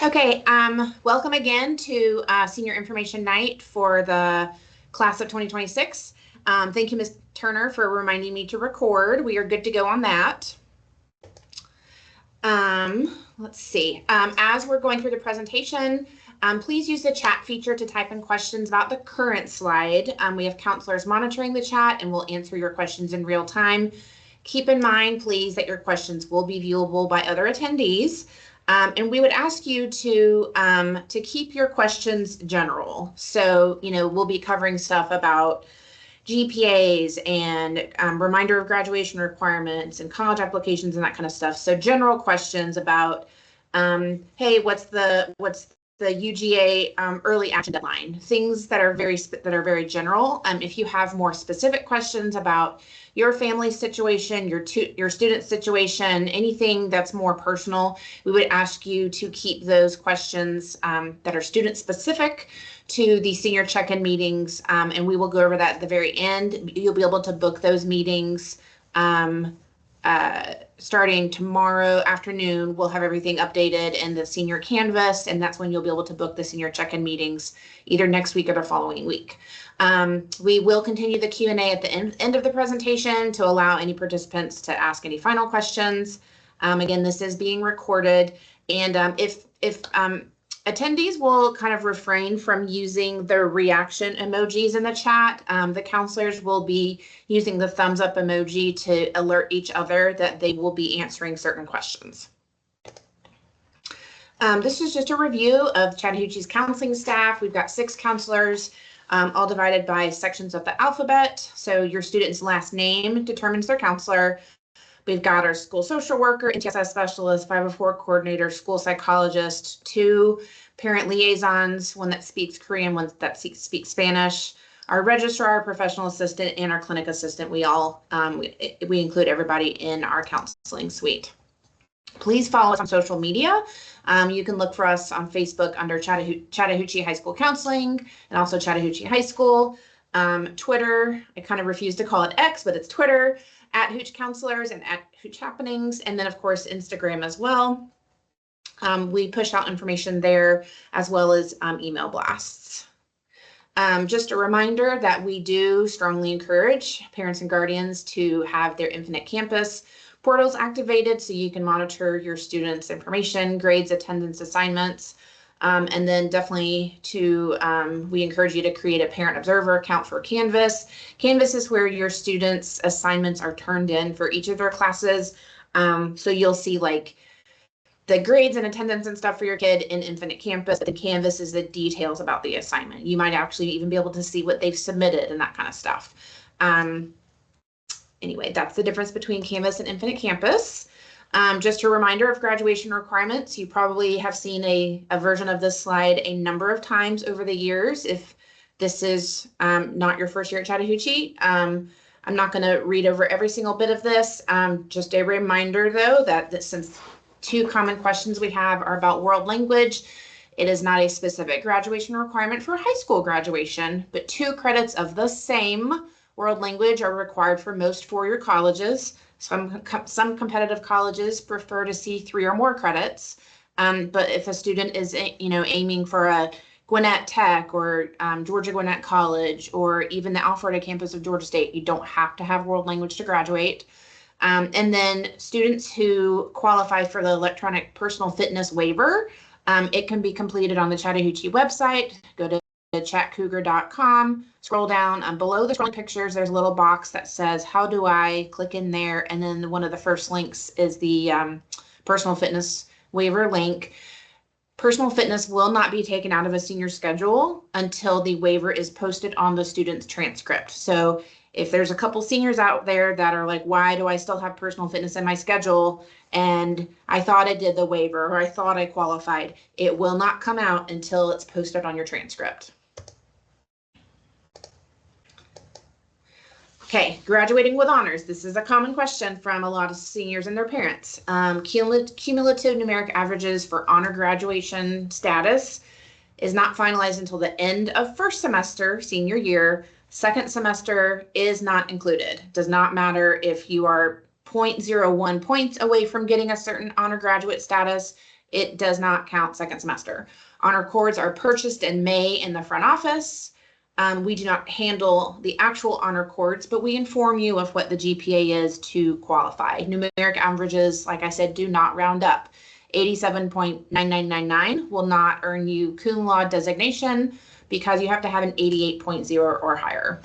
Okay, welcome again to Senior Information Night for the class of 2026. Thank you, Ms. Turner, for reminding me to record. We are good to go on that. Let's see. As we're going through the presentation, please use the chat feature to type in questions about the current slide. We have counselors monitoring the chat and will answer your questions in real time. Keep in mind, please, that your questions will be viewable by other attendees. And we would ask you to keep your questions general. So, we'll be covering stuff about GPAs and reminder of graduation requirements and college applications and that kind of stuff. So general questions about, hey, what's the UGA early action deadline? Things that are very general. If you have more specific questions about your family situation, your student situation, anything that's more personal, we would ask you to keep those questions that are student specific to the senior check-in meetings, and we will go over that at the very end. You'll be able to book those meetings starting tomorrow afternoon. We'll have everything updated in the senior Canvas, and that's when you'll be able to book the senior check-in meetings either next week or the following week. We will continue the Q&A at the end of the presentation to allow any participants to ask any final questions. Again, this is being recorded, and if attendees will kind of refrain from using the reaction emojis in the chat. The counselors will be using the thumbs up emoji to alert each other that they will be answering certain questions. This is just a review of Chattahoochee's counseling staff. We've got 6 counselors, all divided by sections of the alphabet. So your student's last name determines their counselor. We've got our school social worker, MTSS specialist, 504 coordinator, school psychologist, 2 parent liaisons, one that speaks Korean, one that speaks Spanish, our registrar, professional assistant, and our clinic assistant. We all we include everybody in our counseling suite. Please follow us on social media. You can look for us on Facebook under Chattahoochee High School Counseling and also Chattahoochee High School. Twitter, I kind of refuse to call it X, but it's Twitter, @Hooch Counselors and @Hooch Happenings, and then of course Instagram as well. We push out information there as well as email blasts. Just a reminder that we do strongly encourage parents and guardians to have their Infinite Campus portals activated so you can monitor your students' information, grades, attendance, assignments. And then definitely we encourage you to create a parent observer account for Canvas. Canvas is where your students' assignments are turned in for each of their classes. So you'll see like the grades and attendance and stuff for your kid in Infinite Campus. The Canvas is the details about the assignment. You might actually even be able to see what they've submitted and that kind of stuff. Anyway, that's the difference between Canvas and Infinite Campus. Just a reminder of graduation requirements. You probably have seen a version of this slide a number of times over the years. If this is not your first year at Chattahoochee, I'm not going to read over every single bit of this. Just a reminder, though, that since 2 common questions we have are about world language, it is not a specific graduation requirement for high school graduation, but 2 credits of the same world language are required for most 4-year colleges. Some competitive colleges prefer to see 3 or more credits, but if a student is aiming for a Gwinnett Tech or Georgia Gwinnett College or even the Alpharetta campus of Georgia State, you don't have to have world language to graduate. And then students who qualify for the electronic personal fitness waiver, it can be completed on the Chattahoochee website. Go to chatcougar.com, scroll down, below the scrolling pictures, there's a little box that says, how do I click in there? And then one of the first links is the personal fitness waiver link. Personal fitness will not be taken out of a senior schedule until the waiver is posted on the student's transcript. So if there's a couple seniors out there that are like, why do I still have personal fitness in my schedule? And I thought I did the waiver or I thought I qualified. It will not come out until it's posted on your transcript. Okay, graduating with honors. This is a common question from a lot of seniors and their parents. Cumulative numeric averages for honor graduation status is not finalized until the end of first semester, senior year. Second semester is not included. Does not matter if you are 0.01 points away from getting a certain honor graduate status. it does not count second semester. Honor cords are purchased in May in the front office. We do not handle the actual honor cords, but we inform you of what the GPA is to qualify. Numeric averages, like I said, do not round up. 87.9999 will not earn you cum laude designation because you have to have an 88.0 or higher.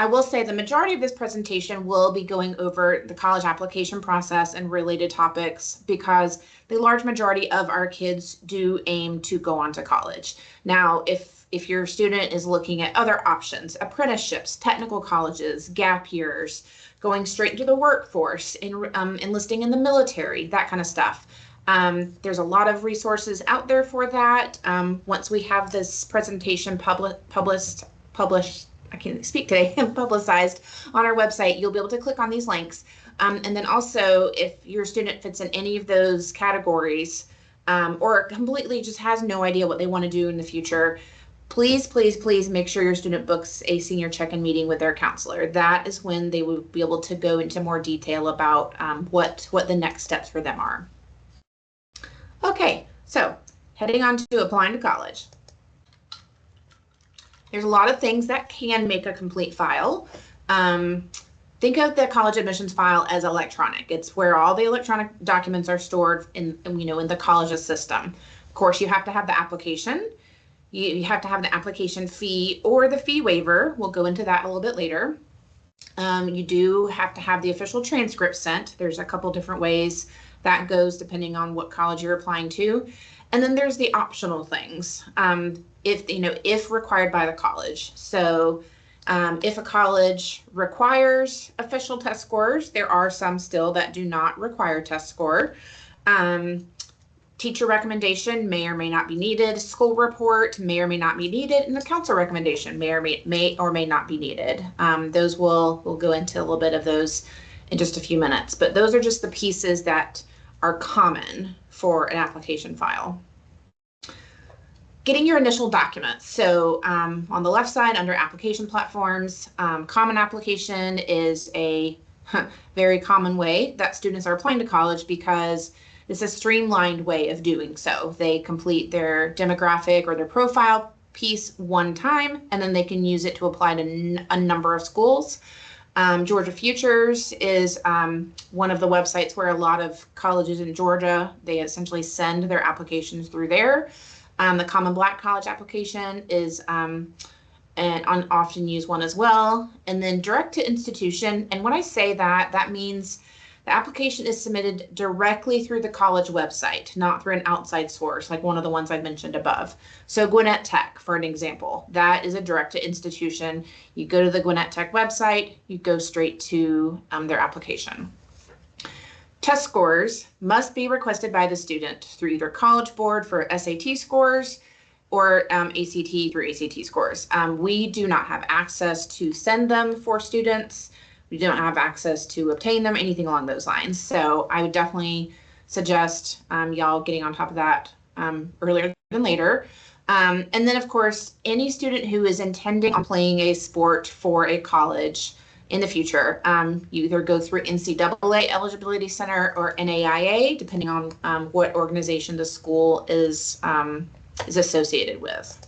I will say the majority of this presentation will be going over the college application process and related topics because the large majority of our kids do aim to go on to college. Now, if your student is looking at other options, apprenticeships, technical colleges, gap years, going straight into the workforce, enlisting in the military, that kind of stuff. There's a lot of resources out there for that. Once we have this presentation published, I can't speak today, publicized on our website, you'll be able to click on these links. And then also, if your student fits in any of those categories or completely just has no idea what they want to do in the future, please, please, please make sure your student books a senior check-in meeting with their counselor. That is when they will be able to go into more detail about what the next steps for them are. Okay, so heading on to applying to college. There's a lot of things that can make a complete file. Think of the college admissions file as electronic. It's where all the electronic documents are stored in the college's system. Of course, you have to have the application. You have to have the application fee or the fee waiver. We'll go into that a little bit later. You do have to have the official transcript sent. There's a couple different ways that goes depending on what college you're applying to. And then there's the optional things, if required by the college. So if a college requires official test scores, there are some still that do not require test score. Teacher recommendation may or may not be needed. School report may or may not be needed, and the council recommendation may or may not be needed. Those we'll go into a little bit of those in just a few minutes, but those are just the pieces that are common for an application file. Getting your initial documents. So on the left side under application platforms, Common Application is a very common way that students are applying to college because it's a streamlined way of doing so. They complete their demographic or their profile piece one time, and then they can use it to apply to a number of schools. Georgia Futures is one of the websites where a lot of colleges in Georgia, they essentially send their applications through there. The Common Black College application is an often used one as well. And then direct to institution. And when I say that, that means the application is submitted directly through the college website, not through an outside source, like one of the ones I mentioned above. So Gwinnett Tech, for an example, that is a direct to institution. You go to the Gwinnett Tech website, you go straight to their application. Test scores must be requested by the student through either College Board for SAT scores or ACT through ACT scores. We do not have access to send them for students. We don't have access to obtain them, anything along those lines. So I would definitely suggest y'all getting on top of that earlier than later. And then, of course, any student who is intending on playing a sport for a college in the future, you either go through NCAA Eligibility Center or NAIA, depending on what organization the school is associated with.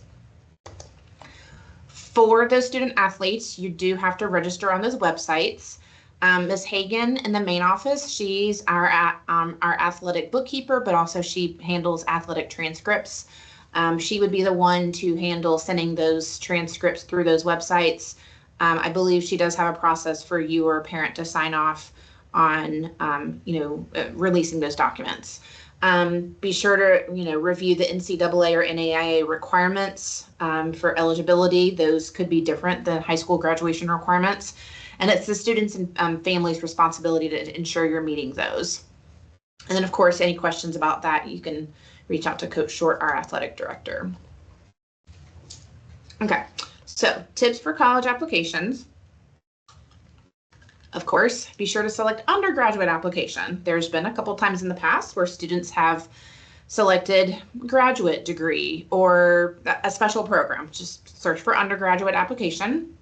For those student athletes, you do have to register on those websites. Ms. Hagan in the main office, she's our athletic bookkeeper, but also she handles athletic transcripts. She would be the one to handle sending those transcripts through those websites. I believe she does have a process for you or a parent to sign off on, releasing those documents. Be sure to, review the NCAA or NAIA requirements for eligibility. Those could be different than high school graduation requirements. And it's the students and families' responsibility to ensure you're meeting those. And then, of course, any questions about that, you can reach out to Coach Short, our athletic director. Okay, so tips for college applications. Of course, be sure to select undergraduate application. There's been a couple times in the past where students have selected graduate degree or a special program. Just search for undergraduate application.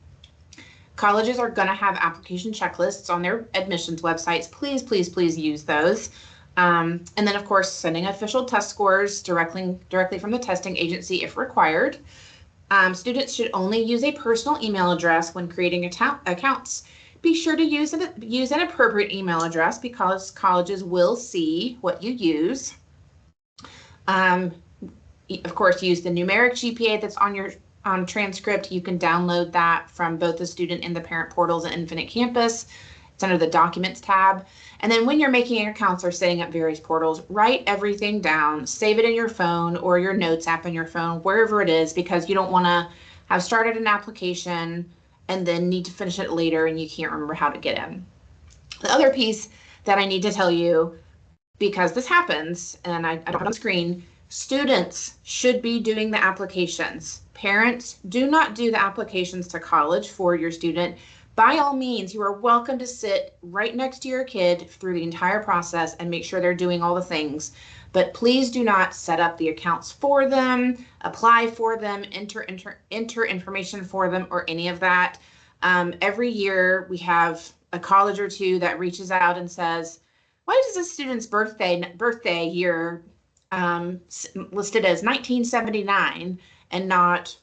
Colleges are going to have application checklists on their admissions websites. Please, please, please use those. And then, of course, sending official test scores directly from the testing agency if required. Students should only use a personal email address when creating accounts. Be sure to use an appropriate email address because colleges will see what you use. Of course, use the numeric GPA that's on your transcript. You can download that from both the student and the parent portals at Infinite Campus. It's under the Documents tab. And then when you're making accounts or setting up various portals, write everything down, save it in your phone or your notes app in your phone, wherever it is, because you don't want to have started an application and then need to finish it later and you can't remember how to get in. The other piece that I need to tell you, because this happens, and I don't have it on screen, students should be doing the applications. Parents, do not do the applications to college for your student. By all means, you are welcome to sit right next to your kid through the entire process and make sure they're doing all the things. But please do not set up the accounts for them, apply for them, enter information for them, or any of that. Every year we have a college or two that reaches out and says, why does this student's birthday year listed as 1979 and not,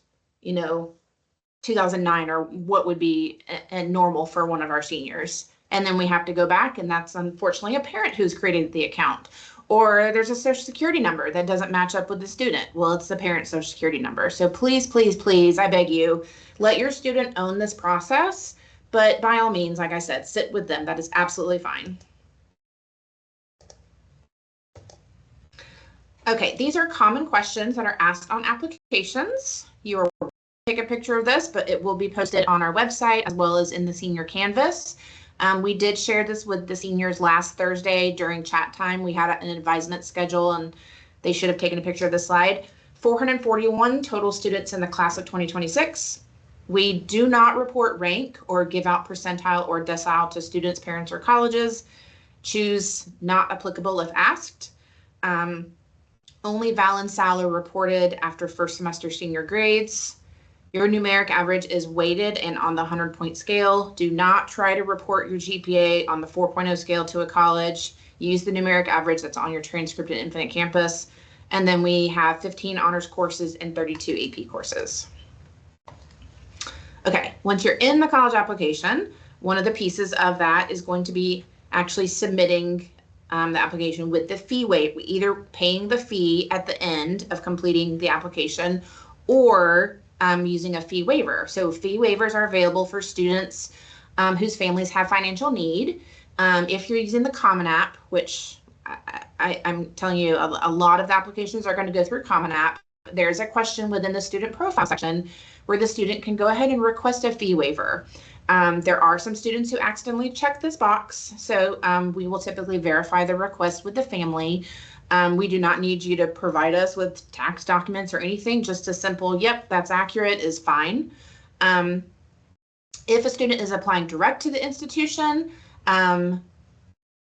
2009 or what would be a normal for one of our seniors? And then we have to go back, and that's unfortunately a parent who's created the account. Or there's a social security number that doesn't match up with the student. Well, it's the parent's social security number. So please, please, please, I beg you, let your student own this process. But by all means, like I said, sit with them. That is absolutely fine. Okay, these are common questions that are asked on applications. You are take a picture of this, but it will be posted on our website as well as in the senior canvas. We did share this with the seniors last Thursday during chat time. We had an advisement schedule and they should have taken a picture of the slide. 441 total students in the class of 2026. We do not report rank or give out percentile or decile to students, parents, or colleges. Choose not applicable if asked. Only Val and Sal are reported after first semester senior grades. Your numeric average is weighted and on the 100-point scale. Do not try to report your GPA on the 4.0 scale to a college. Use the numeric average that's on your transcript at Infinite Campus. And then we have 15 honors courses and 32 AP courses. Okay, once you're in the college application, one of the pieces of that is going to be actually submitting the application with the fee waiver, either paying the fee at the end of completing the application or using a fee waiver. So fee waivers are available for students whose families have financial need. If you're using the Common App, which I'm telling you, a lot of the applications are going to go through Common App, there's a question within the student profile section where the student can go ahead and request a fee waiver. There are some students who accidentally check this box, so we will typically verify the request with the family. We do not need you to provide us with tax documents or anything. Just a simple, yep, that's accurate is fine. If a student is applying direct to the institution,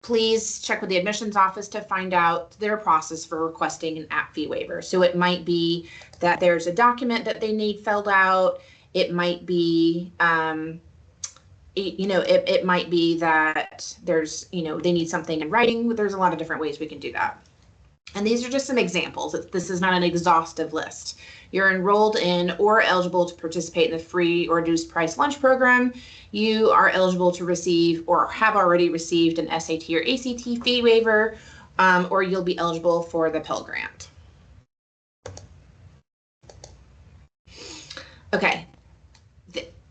please check with the admissions office to find out their process for requesting an app fee waiver. So it might be that there's a document that they need filled out. It might be, it might be that there's, they need something in writing. There's a lot of different ways we can do that. And these are just some examples. This is not an exhaustive list. You're enrolled in or eligible to participate in the free or reduced price lunch program. You are eligible to receive or have already received an SAT or ACT fee waiver, or you'll be eligible for the Pell Grant. Okay.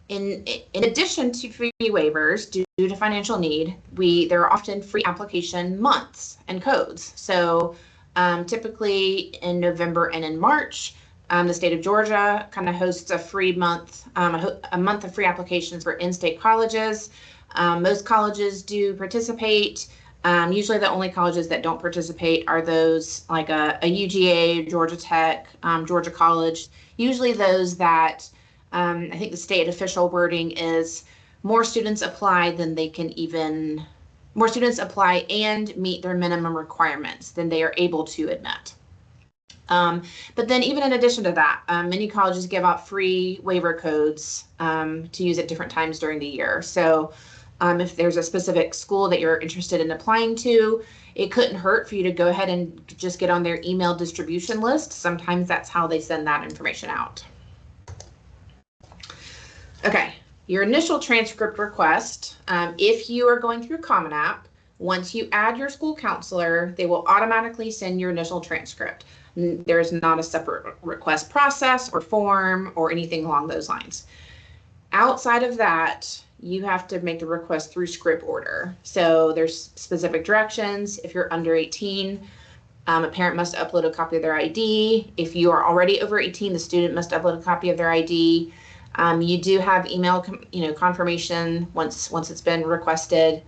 In addition to free waivers due to financial need, there are often free application months and codes. So typically in November and in March, the state of Georgia kind of hosts a free month, a month of free applications for in-state colleges. Most colleges do participate. Usually the only colleges that don't participate are those like a UGA, Georgia Tech, Georgia College, usually those that I think the state official wording is more students apply than they can even, more students apply and meet their minimum requirements than they are able to admit. But then even in addition to that, many colleges give out free waiver codes to use at different times during the year. So If there's a specific school that you're interested in applying to, it couldn't hurt for you to go ahead and just get on their email distribution list. Sometimes that's how they send that information out. Okay, your initial transcript request, if you are going through Common App, once you add your school counselor, they will automatically send your initial transcript. There's not a separate request process or form or anything along those lines. Outside of that, you have to make the request through script order. So there's specific directions. If you're under 18, a parent must upload a copy of their ID. If you are already over 18, the student must upload a copy of their ID. You do have email, confirmation once it's been requested,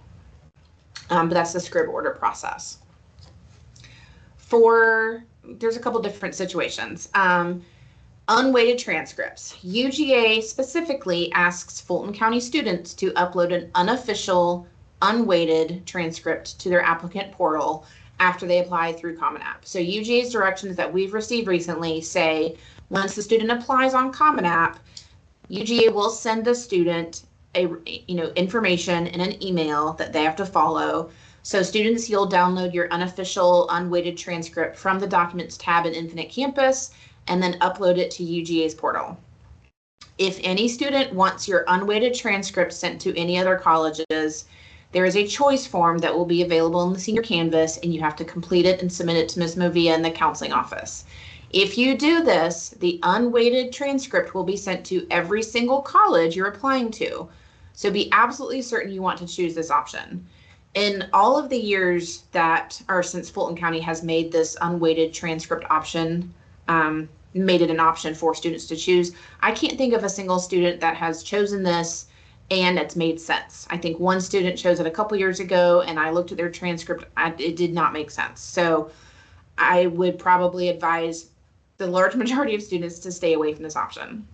but that's the script order process. There's a couple different situations. Unweighted transcripts. UGA specifically asks Fulton County students to upload an unofficial, unweighted transcript to their applicant portal after they apply through Common App. So UGA's directions that we've received recently say, once the student applies on Common App, UGA will send the student information in an email that they have to follow. So students, you'll download your unofficial, unweighted transcript from the Documents tab in Infinite Campus and then upload it to UGA's portal. If any student wants your unweighted transcript sent to any other colleges, there is a choice form that will be available in the senior Canvas, and you have to complete it and submit it to Ms. Movia in the counseling office. If you do this, the unweighted transcript will be sent to every single college you're applying to. So be absolutely certain you want to choose this option. In all of the years since Fulton County has made this unweighted transcript option, made it an option for students to choose, I can't think of a single student that has chosen this and it's made sense. I think one student chose it a couple years ago, and I looked at their transcript, it did not make sense. So I would probably advise the large majority of students to stay away from this option.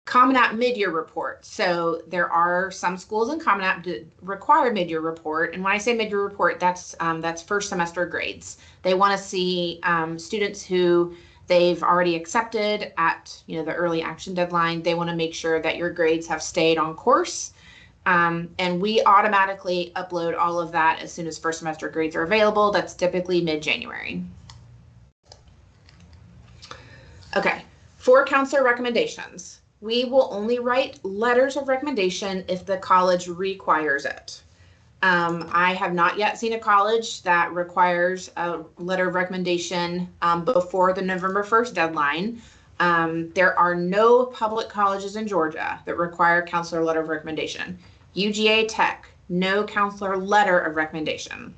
Common App mid-year report. So there are some schools in Common App that require mid-year report. And when I say mid-year report, that's first semester grades. They want to see students who they've already accepted at the early action deadline. They want to make sure that your grades have stayed on course. And we automatically upload all of that as soon as first semester grades are available. That's typically mid-January. Okay, for counselor recommendations. We will only write letters of recommendation if the college requires it. I have not yet seen a college that requires a letter of recommendation before the November 1st deadline. There are no public colleges in Georgia that require counselor letter of recommendation. UGA Tech, no counselor letter of recommendation.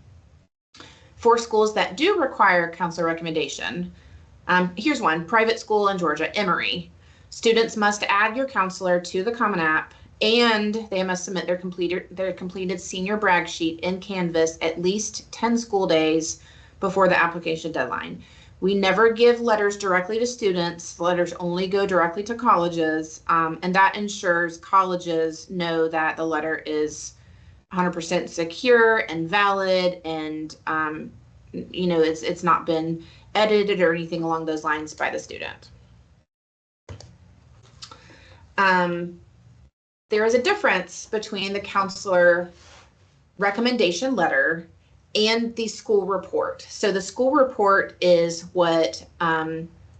For schools that do require counselor recommendation, here's one, private school in Georgia, Emory. Students must add your counselor to the Common App, and they must submit their completed senior brag sheet in Canvas at least 10 school days before the application deadline. We never give letters directly to students. Letters only go directly to colleges, and that ensures colleges know that the letter is 100% secure and valid, and it's not been edited or anything along those lines by the student. There is a difference between the counselor recommendation letter and the school report. So the school report is what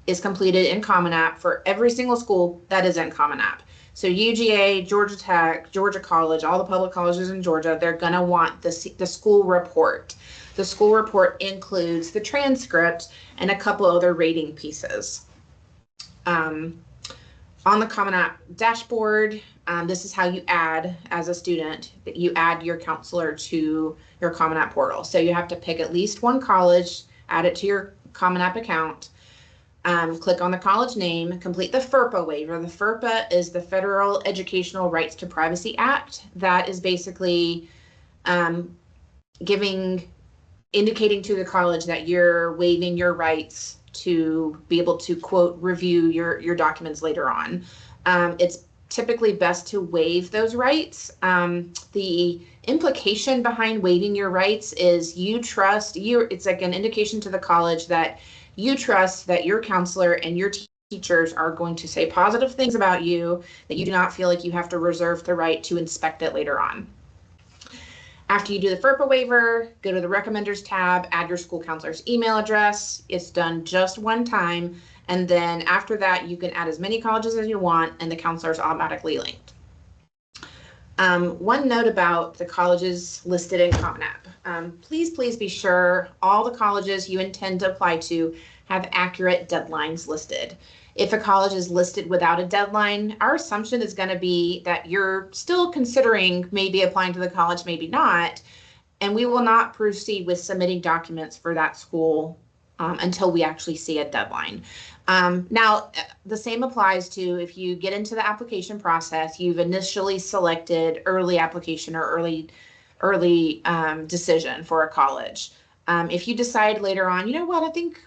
is completed in Common App for every single school that is in Common App. So UGA, Georgia Tech, Georgia College, all the public colleges in Georgia, they're going to want the school report. The school report includes the transcript and a couple other rating pieces. On the Common App dashboard, this is how you add, as a student, that you add your counselor to your Common App portal. So you have to pick at least one college, add it to your Common App account, click on the college name, complete the FERPA waiver. The FERPA is the Federal Educational Rights to Privacy Act. That is basically indicating to the college that you're waiving your rights to be able to, quote, review your documents later on. It's typically best to waive those rights. The implication behind waiving your rights is it's like an indication to the college that you trust that your counselor and your teachers are going to say positive things about you, that you do not feel like you have to reserve the right to inspect it later on. After you do the FERPA waiver, go to the recommenders tab, add your school counselor's email address. It's done just one time. And then after that, you can add as many colleges as you want, and the counselor is automatically linked. One note about the colleges listed in Common App. Please be sure all the colleges you intend to apply to have accurate deadlines listed. If a college is listed without a deadline, our assumption is going to be that you're still considering maybe applying to the college, maybe not, and we will not proceed with submitting documents for that school until we actually see a deadline. Now, the same applies to if you get into the application process, you've initially selected early application or early decision for a college. If you decide later on, you know what, I think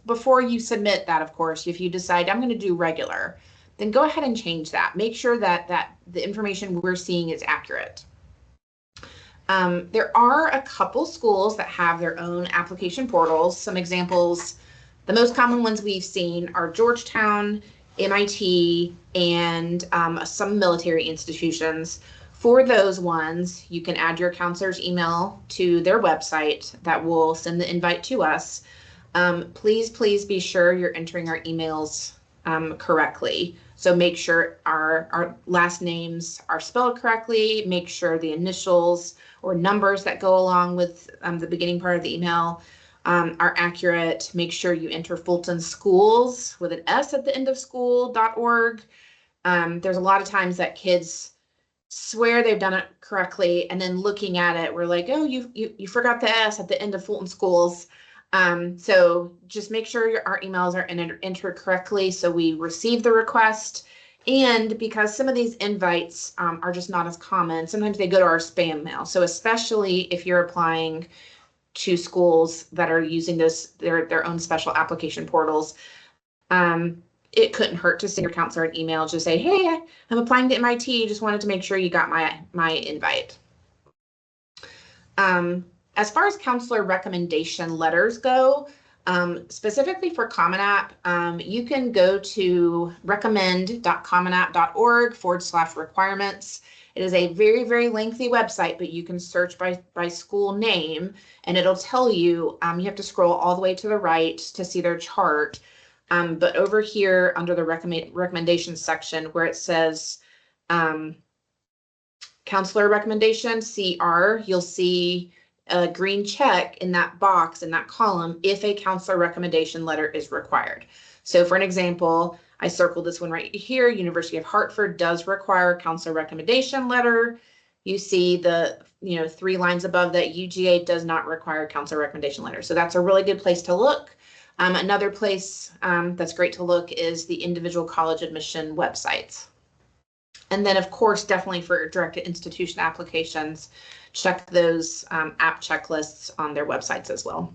before you submit that, of course, if you decide I'm going to do regular, then go ahead and change that. Make sure that the information we're seeing is accurate. There are a couple schools that have their own application portals. Some examples, the most common ones we've seen are Georgetown, MIT, and some military institutions. For those ones, you can add your counselor's email to their website that will send the invite to us. Please be sure you're entering our emails correctly. So make sure our last names are spelled correctly, make sure the initials or numbers that go along with the beginning part of the email are accurate. Make sure you enter Fulton Schools with an S at the end of school.org. There's a lot of times that kids swear they've done it correctly, and then looking at it, we're like, oh, you forgot the S at the end of Fulton Schools. So just make sure our emails are entered correctly so we receive the request. And because some of these invites are just not as common, sometimes they go to our spam mail. So especially if you're applying to schools that are using their own special application portals, it couldn't hurt to send your counselor an email to say, hey, I'm applying to MIT, just wanted to make sure you got my invite. As far as counselor recommendation letters go, specifically for Common App, you can go to recommend.commonapp.org/requirements. It is a very lengthy website, but you can search by school name, and it'll tell you, you have to scroll all the way to the right to see their chart. But over here under the recommendations section where it says counselor recommendation, CR, you'll see a green check in that box, in that column, if a counselor recommendation letter is required. So for an example, I circled this one right here. University of Hartford does require a counselor recommendation letter. You see the 3 lines above that, UGA does not require a counselor recommendation letter. So that's a really good place to look. Another place that's great to look is the individual college admission websites. And then, of course, definitely for direct to institution applications, check those app checklists on their websites as well.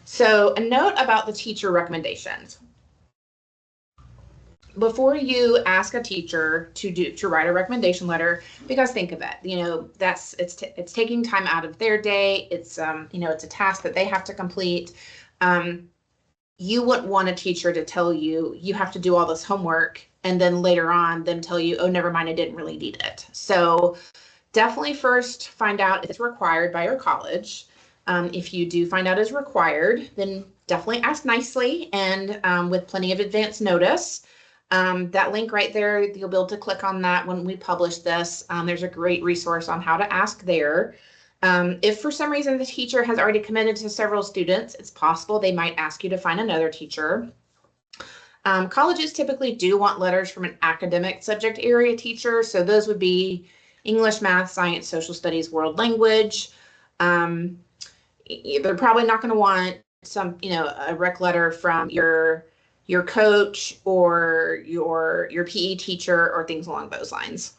So a note about the teacher recommendations. Before you ask a teacher to write a recommendation letter, because think of it, it's taking time out of their day. It's it's a task that they have to complete. You wouldn't want a teacher to tell you you have to do all this homework and then later on them tell you, oh, never mind, I didn't really need it. So definitely first find out if it's required by your college. If you do find out it's required, then definitely ask nicely and with plenty of advance notice. That link right there, you'll be able to click on that when we publish this. There's a great resource on how to ask there. If for some reason the teacher has already committed to several students, it's possible they might ask you to find another teacher. Colleges typically do want letters from an academic subject area teacher. So those would be English, math, science, social studies, world language. They're probably not going to want a rec letter from your coach or your PE teacher or things along those lines.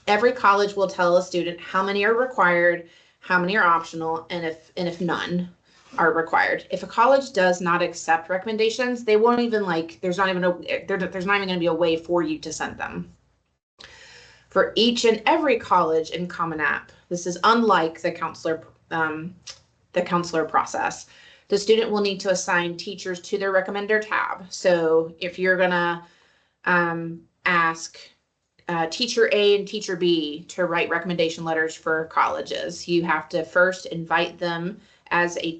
Every college will tell a student how many are required, how many are optional, and if none are required. If a college does not accept recommendations, they won't even there's not even going to be a way for you to send them. For each and every college in Common App, this is unlike the counselor process. the student will need to assign teachers to their recommender tab. So if you're gonna ask teacher A and teacher B to write recommendation letters for colleges, you have to first invite them as a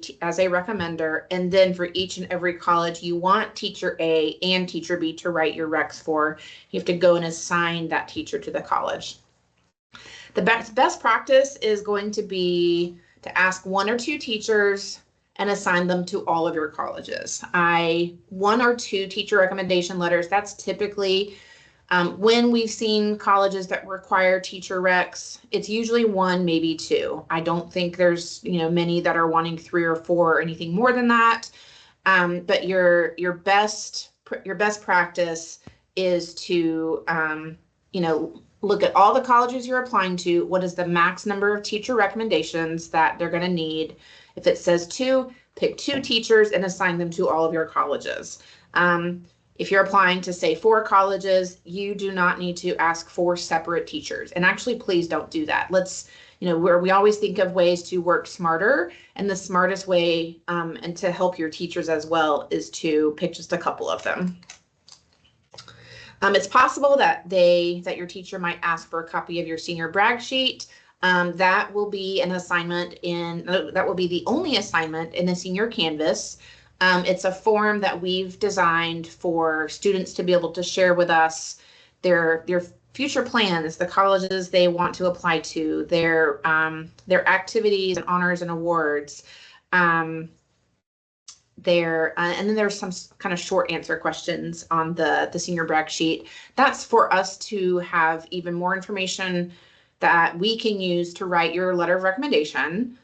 recommender, and then for each and every college you want teacher A and teacher B to write your recs for, you have to go and assign that teacher to the college. The best practice is going to be to ask 1 or 2 teachers and assign them to all of your colleges. 1 or 2 teacher recommendation letters, that's typically when we've seen colleges that require teacher recs, it's usually 1, maybe 2. I don't think there's, many that are wanting 3 or 4 or anything more than that. But your best practice is to, look at all the colleges you're applying to. What is the max number of teacher recommendations that they're going to need? If it says 2, pick 2 teachers and assign them to all of your colleges. If you're applying to, say, 4 colleges, you do not need to ask 4 separate teachers. And actually, please don't do that. Let's, we always think of ways to work smarter, and the smartest way and to help your teachers as well is to pick just a couple of them. It's possible that your teacher might ask for a copy of your senior brag sheet. That will be an assignment that will be the only assignment in the senior Canvas. It's a form that we've designed for students to be able to share with us their future plans, the colleges they want to apply to, their activities and honors and awards. And then there's some kind of short answer questions on the senior brag sheet. That's for us to have even more information that we can use to write your letter of recommendation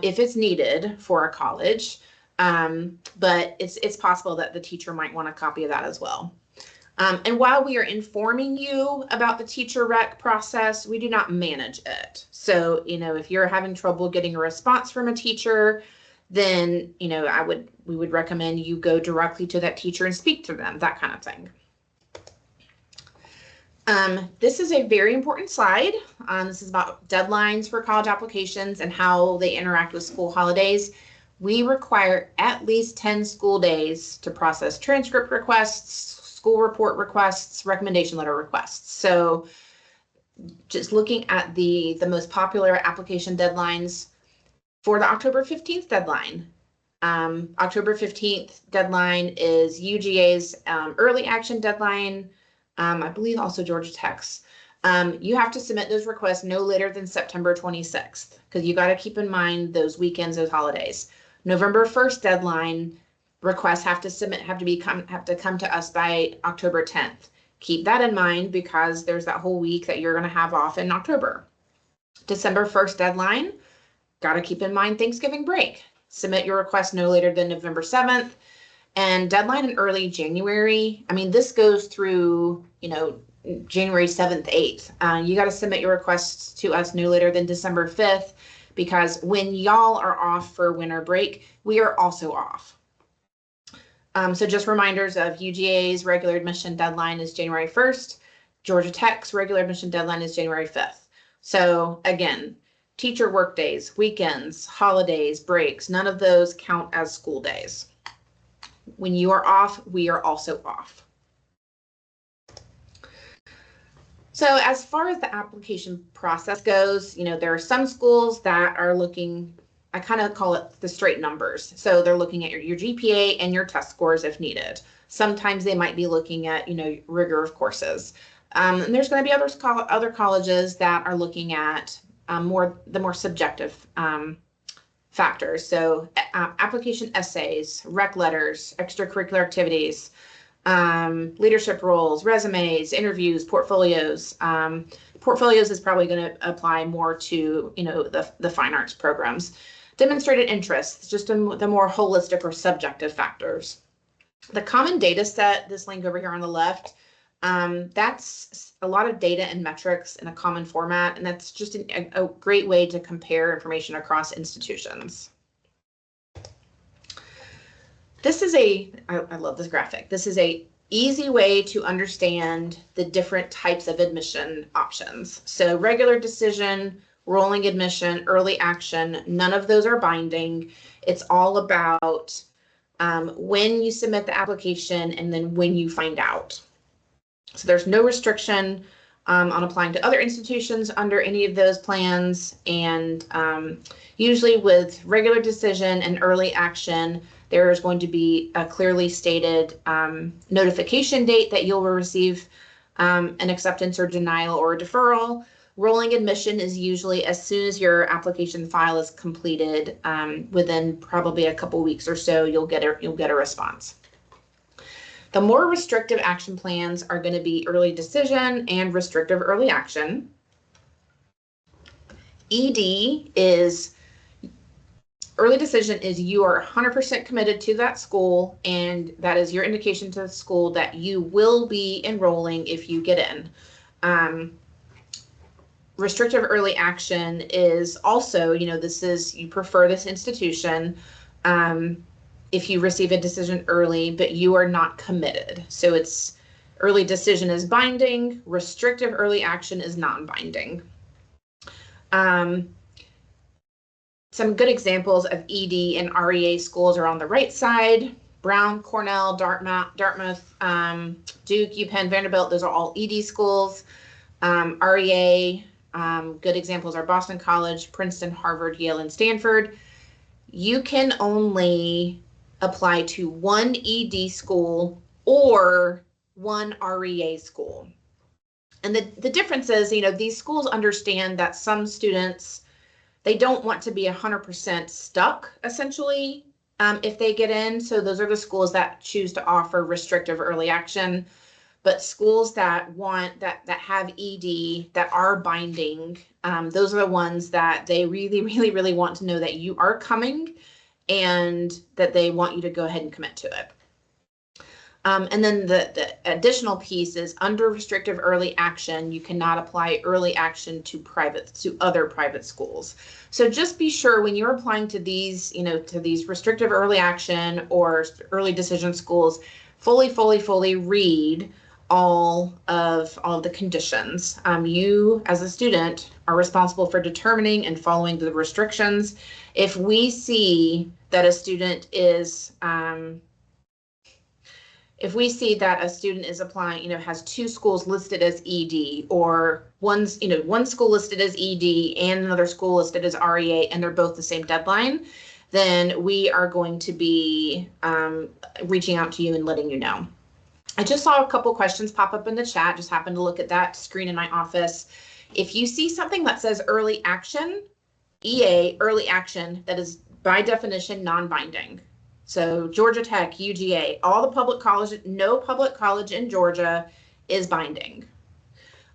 if it's needed for a college. But it's possible that the teacher might want a copy of that as well. And while we are informing you about the teacher rec process, we do not manage it. So, if you're having trouble getting a response from a teacher, then, we would recommend you go directly to that teacher and speak to them, that kind of thing. This is a very important slide. This is about deadlines for college applications and how they interact with school holidays. We require at least 10 school days to process transcript requests, school report requests, recommendation letter requests. So just looking at the most popular application deadlines for the October 15th deadline. October 15th deadline is UGA's early action deadline. I believe also Georgia Tech's. You have to submit those requests no later than September 26th, because you got to keep in mind those weekends, those holidays. November 1st deadline, requests have to come to us by October 10th. Keep that in mind because there's that whole week that you're going to have off in October. December 1st deadline, got to keep in mind Thanksgiving break. Submit your request no later than November 7th. And deadline in early January, this goes through, January 7th, 8th. You got to submit your requests to us no later than December 5th, because when y'all are off for winter break, we are also off. So just reminders of UGA's regular admission deadline is January 1st. Georgia Tech's regular admission deadline is January 5th. So again, teacher work days, weekends, holidays, breaks, none of those count as school days. When you are off, we are also off. So as far as the application process goes, there are some schools that are looking, I kind of call it the straight numbers. So they're looking at your GPA and your test scores if needed. Sometimes they might be looking at, rigor of courses. And there's going to be other colleges that are looking at the more subjective factors. So application essays, rec letters, extracurricular activities, leadership roles, resumes, interviews, portfolios. Portfolios is probably going to apply more to, the fine arts programs. Demonstrated interests, just the more holistic or subjective factors. The common data set, this link over here on the left, that's a lot of data and metrics in a common format, and that's just a great way to compare information across institutions. This is I love this graphic. This is a easy way to understand the different types of admission options. So regular decision rolling admission, early action. None of those are binding. It's all about when you submit the application and then when you find out. So there's no restriction on applying to other institutions under any of those plans. And usually with regular decision and early action, there is going to be a clearly stated notification date that you'll receive an acceptance or denial or a deferral. Rolling admission is usually as soon as your application file is completed, within probably a couple weeks or so, you'll get a response. The more restrictive action plans are going to be early decision and restrictive early action. ED is early decision is you are 100% committed to that school, and that is your indication to the school that you will be enrolling if you get in. Restrictive early action is also, this is, you prefer this institution if you receive a decision early, but you are not committed. So it's early decision is binding, restrictive early action is non-binding. Some good examples of ED and REA schools are on the right side. Brown, Cornell, Dartmouth, Duke, UPenn, Vanderbilt, those are all ED schools. REA, good examples are Boston College, Princeton, Harvard, Yale, and Stanford. You can only apply to one ED school or one REA school. And the difference is, these schools understand that some students, they don't want to be 100% stuck, essentially, if they get in. So those are the schools that choose to offer restrictive early action. But schools that have ED that are binding, those are the ones that they really, really, really want to know that you are coming and that they want you to go ahead and commit to it. And then the additional piece is under restrictive early action, you cannot apply early action to other private schools. So just be sure when you're applying to these, to these restrictive early action or early decision schools, fully read all of the conditions. You as a student are responsible for determining and following the restrictions. If we see that a student is applying, has two schools listed as ED, or one school listed as ED and another school listed as REA, and they're both the same deadline, then we are going to be reaching out to you and letting you know. I just saw a couple questions pop up in the chat, just happened to look at that screen in my office. If you see something that says early action, EA, early action, that is by definition non-binding. So Georgia Tech, UGA, all the public colleges, no public college in Georgia is binding.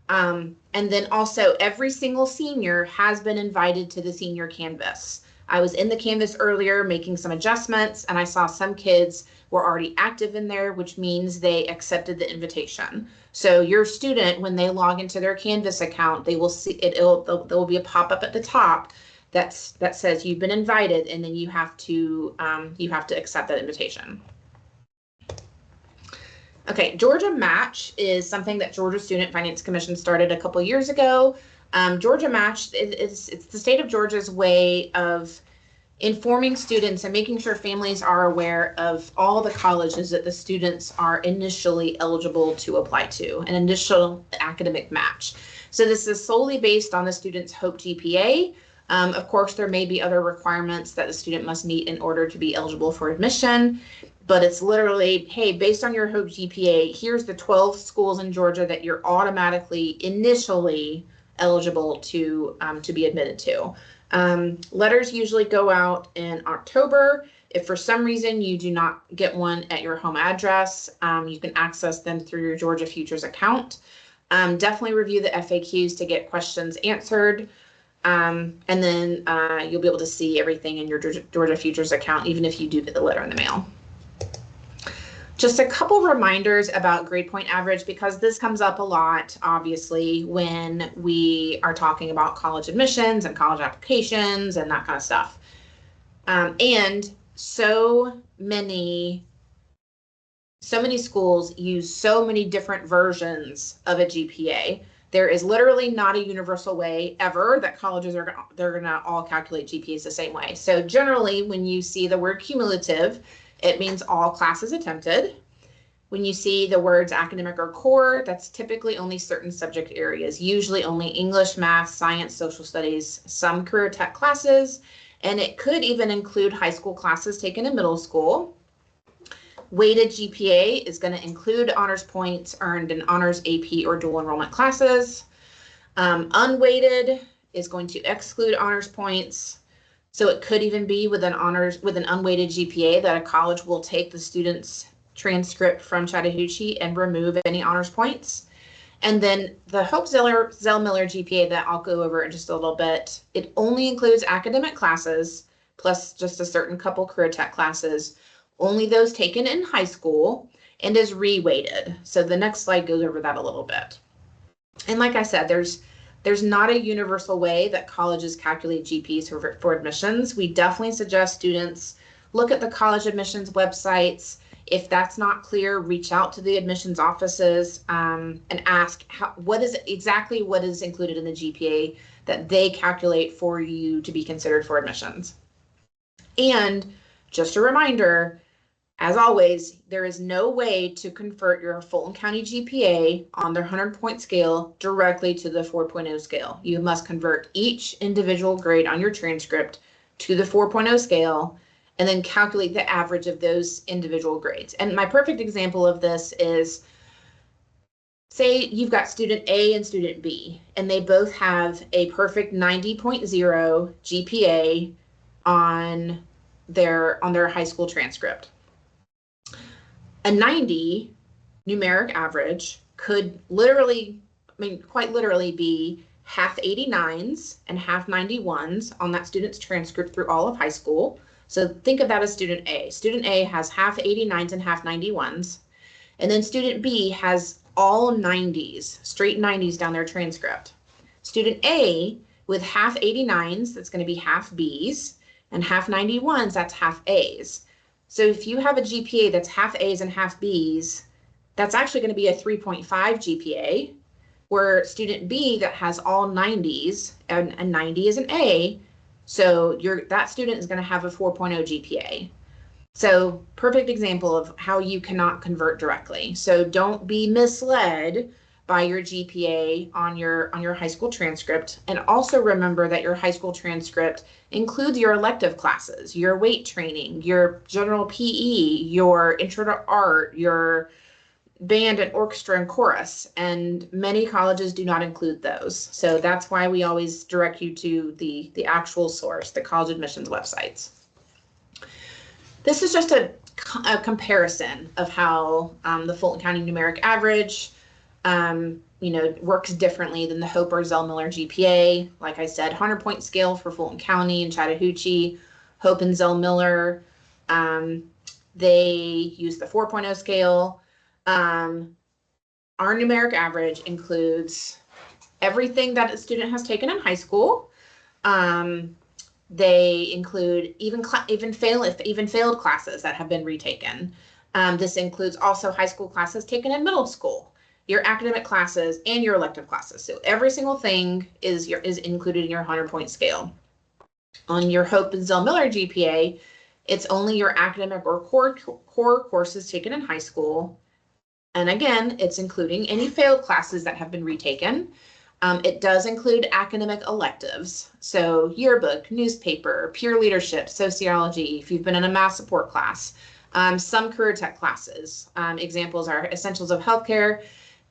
And then also every single senior has been invited to the senior canvas. I was in the canvas earlier making some adjustments, and I saw some kids were already active in there, which means they accepted the invitation. So your student, when they log into their Canvas account, they will see it. There will be a pop-up at the top that says you've been invited, and then you have to accept that invitation. Okay, Georgia Match is something that Georgia Student Finance Commission started a couple years ago. Georgia Match, it's the state of Georgia's way of informing students and making sure families are aware of all the colleges that the students are initially eligible to apply to, an initial academic match. So this is solely based on the student's HOPE GPA. Of course, there may be other requirements that the student must meet in order to be eligible for admission, but it's literally, hey, based on your HOPE GPA, here's the 12 schools in Georgia that you're automatically initially eligible to be admitted to. Letters usually go out in October. If for some reason you do not get one at your home address, you can access them through your Georgia Futures account. Definitely review the FAQs to get questions answered. And then you'll be able to see everything in your Georgia Futures account, even if you do get the letter in the mail. Just a couple reminders about grade point average, because this comes up a lot, obviously, when we are talking about college admissions and college applications and that kind of stuff. And so many schools use so many different versions of a GPA There is literally not a universal way ever that colleges they're gonna all calculate GPAs the same way. So generally, when you see the word cumulative, it means all classes attempted. When you see the words academic or core, that's typically only certain subject areas, usually only English, math, science, social studies, some career tech classes, and it could even include high school classes taken in middle school. Weighted GPA is going to include honors points earned in honors, AP, or dual enrollment classes. Unweighted is going to exclude honors points. So it could even be with an unweighted GPA that a college will take the student's transcript from Chattahoochee and remove any honors points. And then the Hope Zell-Miller GPA that I'll go over in just a little bit, it only includes academic classes plus just a certain couple career tech classes, only those taken in high school, and is reweighted. So the next slide goes over that a little bit. And like I said, there's not a universal way that colleges calculate GPs for admissions. We definitely suggest students look at the college admissions websites. If that's not clear, reach out to the admissions offices and ask what is included in the GPA that they calculate for you to be considered for admissions. And just a reminder, as always, there is no way to convert your Fulton County GPA on their 100-point scale directly to the 4.0 scale. You must convert each individual grade on your transcript to the 4.0 scale and then calculate the average of those individual grades. And my perfect example of this is, say you've got student A and student B, and they both have a perfect 90.0 GPA on their high school transcript. A 90 numeric average could quite literally be half 89s and half 91s on that student's transcript through all of high school. So think of that as student A. Student A has half 89s and half 91s. And then student B has all 90s, straight 90s down their transcript. Student A with half 89s, that's going to be half Bs, and half 91s, that's half As. So if you have a GPA that's half A's and half B's, that's actually going to be a 3.5 GPA, where student B that has all 90s, and a 90 is an A, so that student is going to have a 4.0 GPA. So perfect example of how you cannot convert directly. So don't be misled by your GPA on your high school transcript. And also remember that your high school transcript includes your elective classes, your weight training, your general PE, your intro to art, your band and orchestra and chorus. And many colleges do not include those. So that's why we always direct you to the actual source, the college admissions websites. This is just a comparison of how the Fulton County numeric average works differently than the Hope or Zell-Miller GPA. Like I said, 100-point scale for Fulton County and Chattahoochee. Hope and Zell-Miller, they use the 4.0 scale. Our numeric average includes everything that a student has taken in high school. They include even failed classes that have been retaken. This includes also high school classes taken in middle school, your academic classes, and your elective classes. So every single thing is included in your 100-point scale. On your Hope and Zell-Miller GPA, it's only your academic or core courses taken in high school. And again, it's including any failed classes that have been retaken. It does include academic electives, so yearbook, newspaper, peer leadership, sociology, if you've been in a math support class, some career tech classes. Examples are Essentials of Healthcare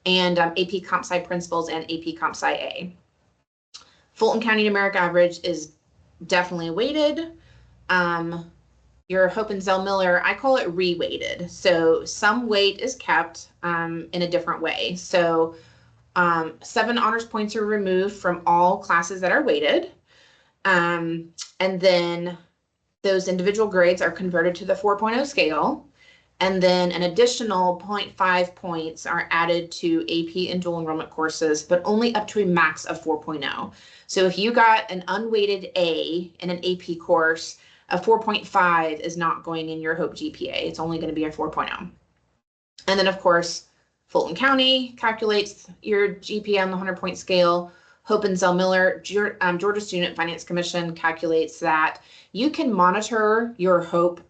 and AP Comp Sci Principles and AP Comp Sci A. Fulton County numeric average is definitely weighted. Your Hope and Zell-Miller, I call it reweighted. So some weight is kept in a different way. So 7 honors points are removed from all classes that are weighted. And then those individual grades are converted to the 4.0 scale. And then an additional 0.5 points are added to AP and dual enrollment courses, but only up to a max of 4.0. So if you got an unweighted A in an AP course, a 4.5 is not going in your Hope GPA. It's only going to be a 4.0. And then, of course, Fulton County calculates your GPA on the 100-point scale. Hope and Zell Miller, Georgia Student Finance Commission calculates that you can monitor your Hope,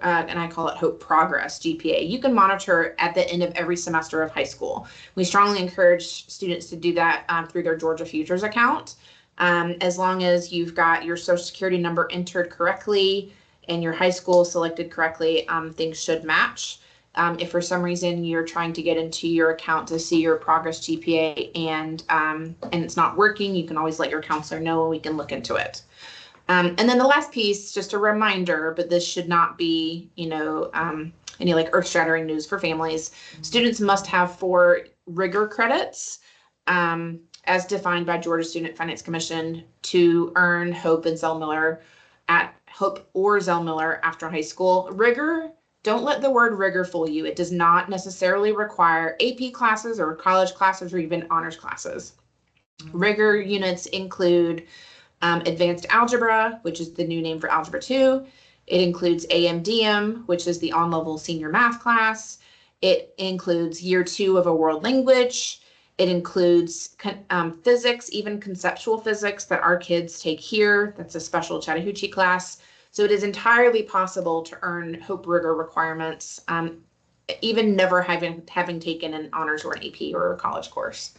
and I call it Hope Progress GPA. You can monitor at the end of every semester of high school. We strongly encourage students to do that through their Georgia Futures account. As long as you've got your Social Security number entered correctly and your high school selected correctly, things should match. If for some reason you're trying to get into your account to see your progress GPA and it's not working, you can always let your counselor know and we can look into it. And then the last piece, just a reminder, but this should not be, any like earth-shattering news for families. Students must have 4 rigor credits as defined by Georgia Student Finance Commission to earn Hope and Zell Miller at Hope or Zell Miller after high school. Rigor, don't let the word rigor fool you. It does not necessarily require AP classes or college classes or even honors classes. Rigor units include advanced algebra, which is the new name for Algebra 2. It includes AMDM, which is the on-level senior math class. It includes year 2 of a world language. It includes physics, even conceptual physics that our kids take here. That's a special Chattahoochee class. So it is entirely possible to earn Hope rigor requirements, even never having taken an honors or an AP or a college course.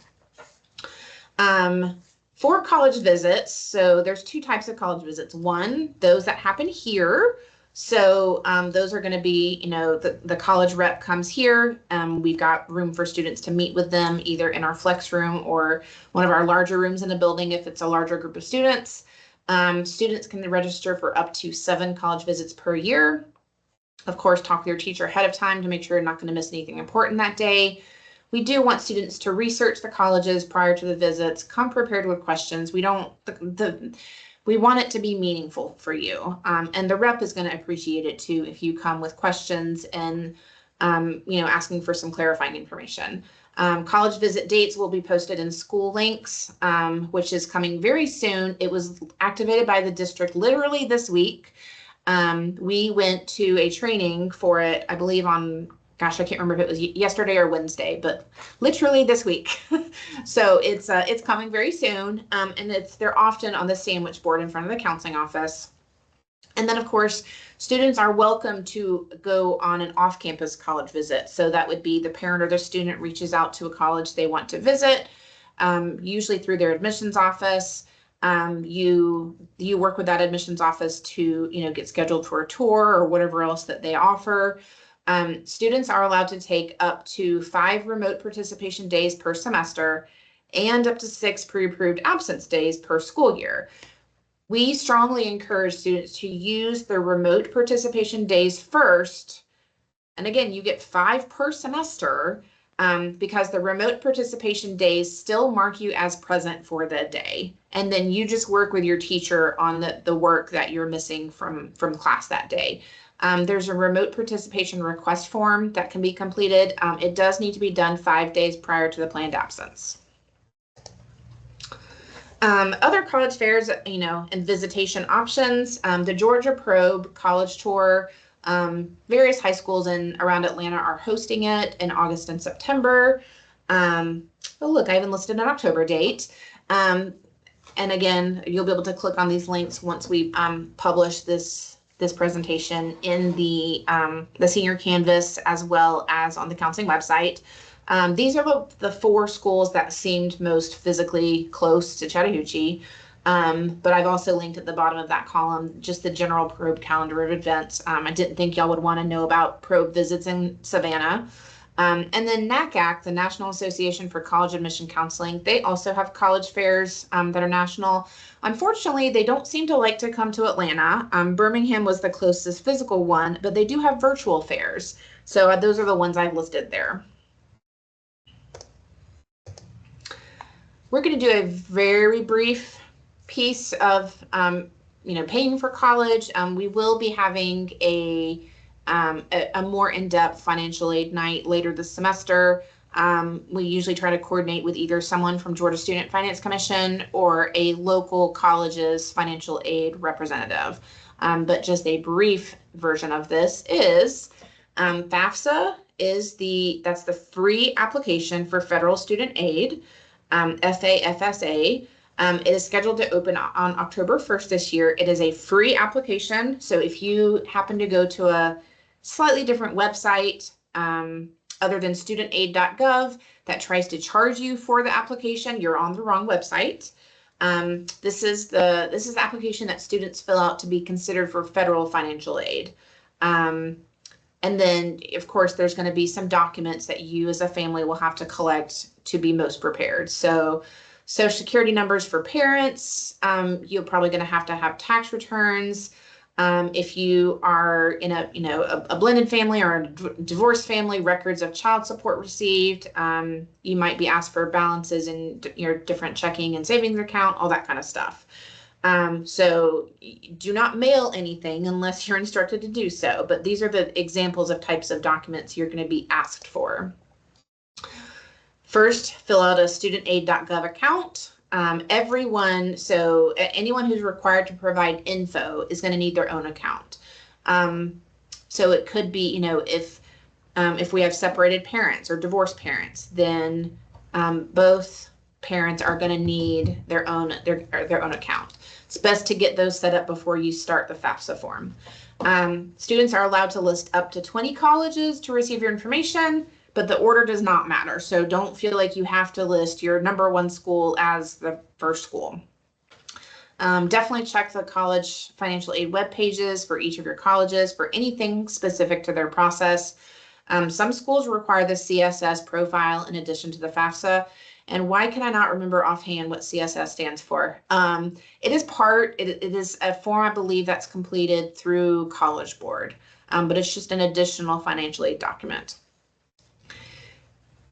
For college visits, so there's 2 types of college visits. One, those that happen here. So those are going to be, the college rep comes here. We've got room for students to meet with them either in our flex room or one of our larger rooms in the building if it's a larger group of students. Students can register for up to 7 college visits per year. Of course, talk with your teacher ahead of time to make sure you're not going to miss anything important that day. We do want students to research the colleges prior to the visits, come prepared with questions. We want it to be meaningful for you. And the rep is going to appreciate it too if you come with questions and, asking for some clarifying information. College visit dates will be posted in school links, which is coming very soon. It was activated by the district literally this week. We went to a training for it, I believe on, gosh, I can't remember if it was yesterday or Wednesday, but literally this week. So it's coming very soon. And they're often on the sandwich board in front of the counseling office. And then, of course, students are welcome to go on an off-campus college visit. So that would be the parent or the student reaches out to a college they want to visit, usually through their admissions office. You work with that admissions office to, get scheduled for a tour or whatever else that they offer. Students are allowed to take up to 5 remote participation days per semester and up to 6 pre-approved absence days per school year. We strongly encourage students to use their remote participation days first. And again, you get 5 per semester because the remote participation days still mark you as present for the day. And then you just work with your teacher on the work that you're missing from class that day. There's a remote participation request form that can be completed. It does need to be done 5 days prior to the planned absence. Other college fairs, and visitation options, the Georgia Probe College Tour, various high schools in around Atlanta are hosting it in August and September. Oh, look, I even listed an October date. And again, you'll be able to click on these links once we publish this presentation in the senior canvas as well as on the counseling website. These are the 4 schools that seemed most physically close to Chattahoochee, but I've also linked at the bottom of that column just the general Probe calendar of events. I didn't think y'all would want to know about Probe visits in Savannah. And then NACAC, the National Association for College Admission Counseling, they also have college fairs that are national. Unfortunately, they don't seem to like to come to Atlanta. Birmingham was the closest physical one, but they do have virtual fairs. So those are the ones I've listed there. We're going to do a very brief piece of, paying for college. We will be having a more in-depth financial aid night later this semester. We usually try to coordinate with either someone from Georgia Student Finance Commission or a local college's financial aid representative. But just a brief version of this is FAFSA that's the free application for federal student aid, FAFSA. It is scheduled to open on October 1st this year. It is a free application. So if you happen to go to a slightly different website, other than studentaid.gov that tries to charge you for the application, you're on the wrong website. This is the application that students fill out to be considered for federal financial aid. And then, of course, there's going to be some documents that you as a family will have to collect to be most prepared. So Social Security numbers for parents, you're probably going to have tax returns. If you are in a blended family or a divorced family, records of child support received, you might be asked for balances in your different checking and savings account, all that kind of stuff. So do not mail anything unless you're instructed to do so, but these are the examples of types of documents you're going to be asked for. First, fill out a studentaid.gov account. Anyone who's required to provide info is going to need their own account. So it could be, if we have separated parents or divorced parents, then both parents are going to need their own account. It's best to get those set up before you start the FAFSA form. Students are allowed to list up to 20 colleges to receive your information, but the order does not matter. So don't feel like you have to list your #1 school as the first school. Definitely check the college financial aid web pages for each of your colleges for anything specific to their process. Some schools require the CSS profile in addition to the FAFSA. And why can I not remember offhand what CSS stands for? It is a form, I believe, that's completed through College Board, but it's just an additional financial aid document.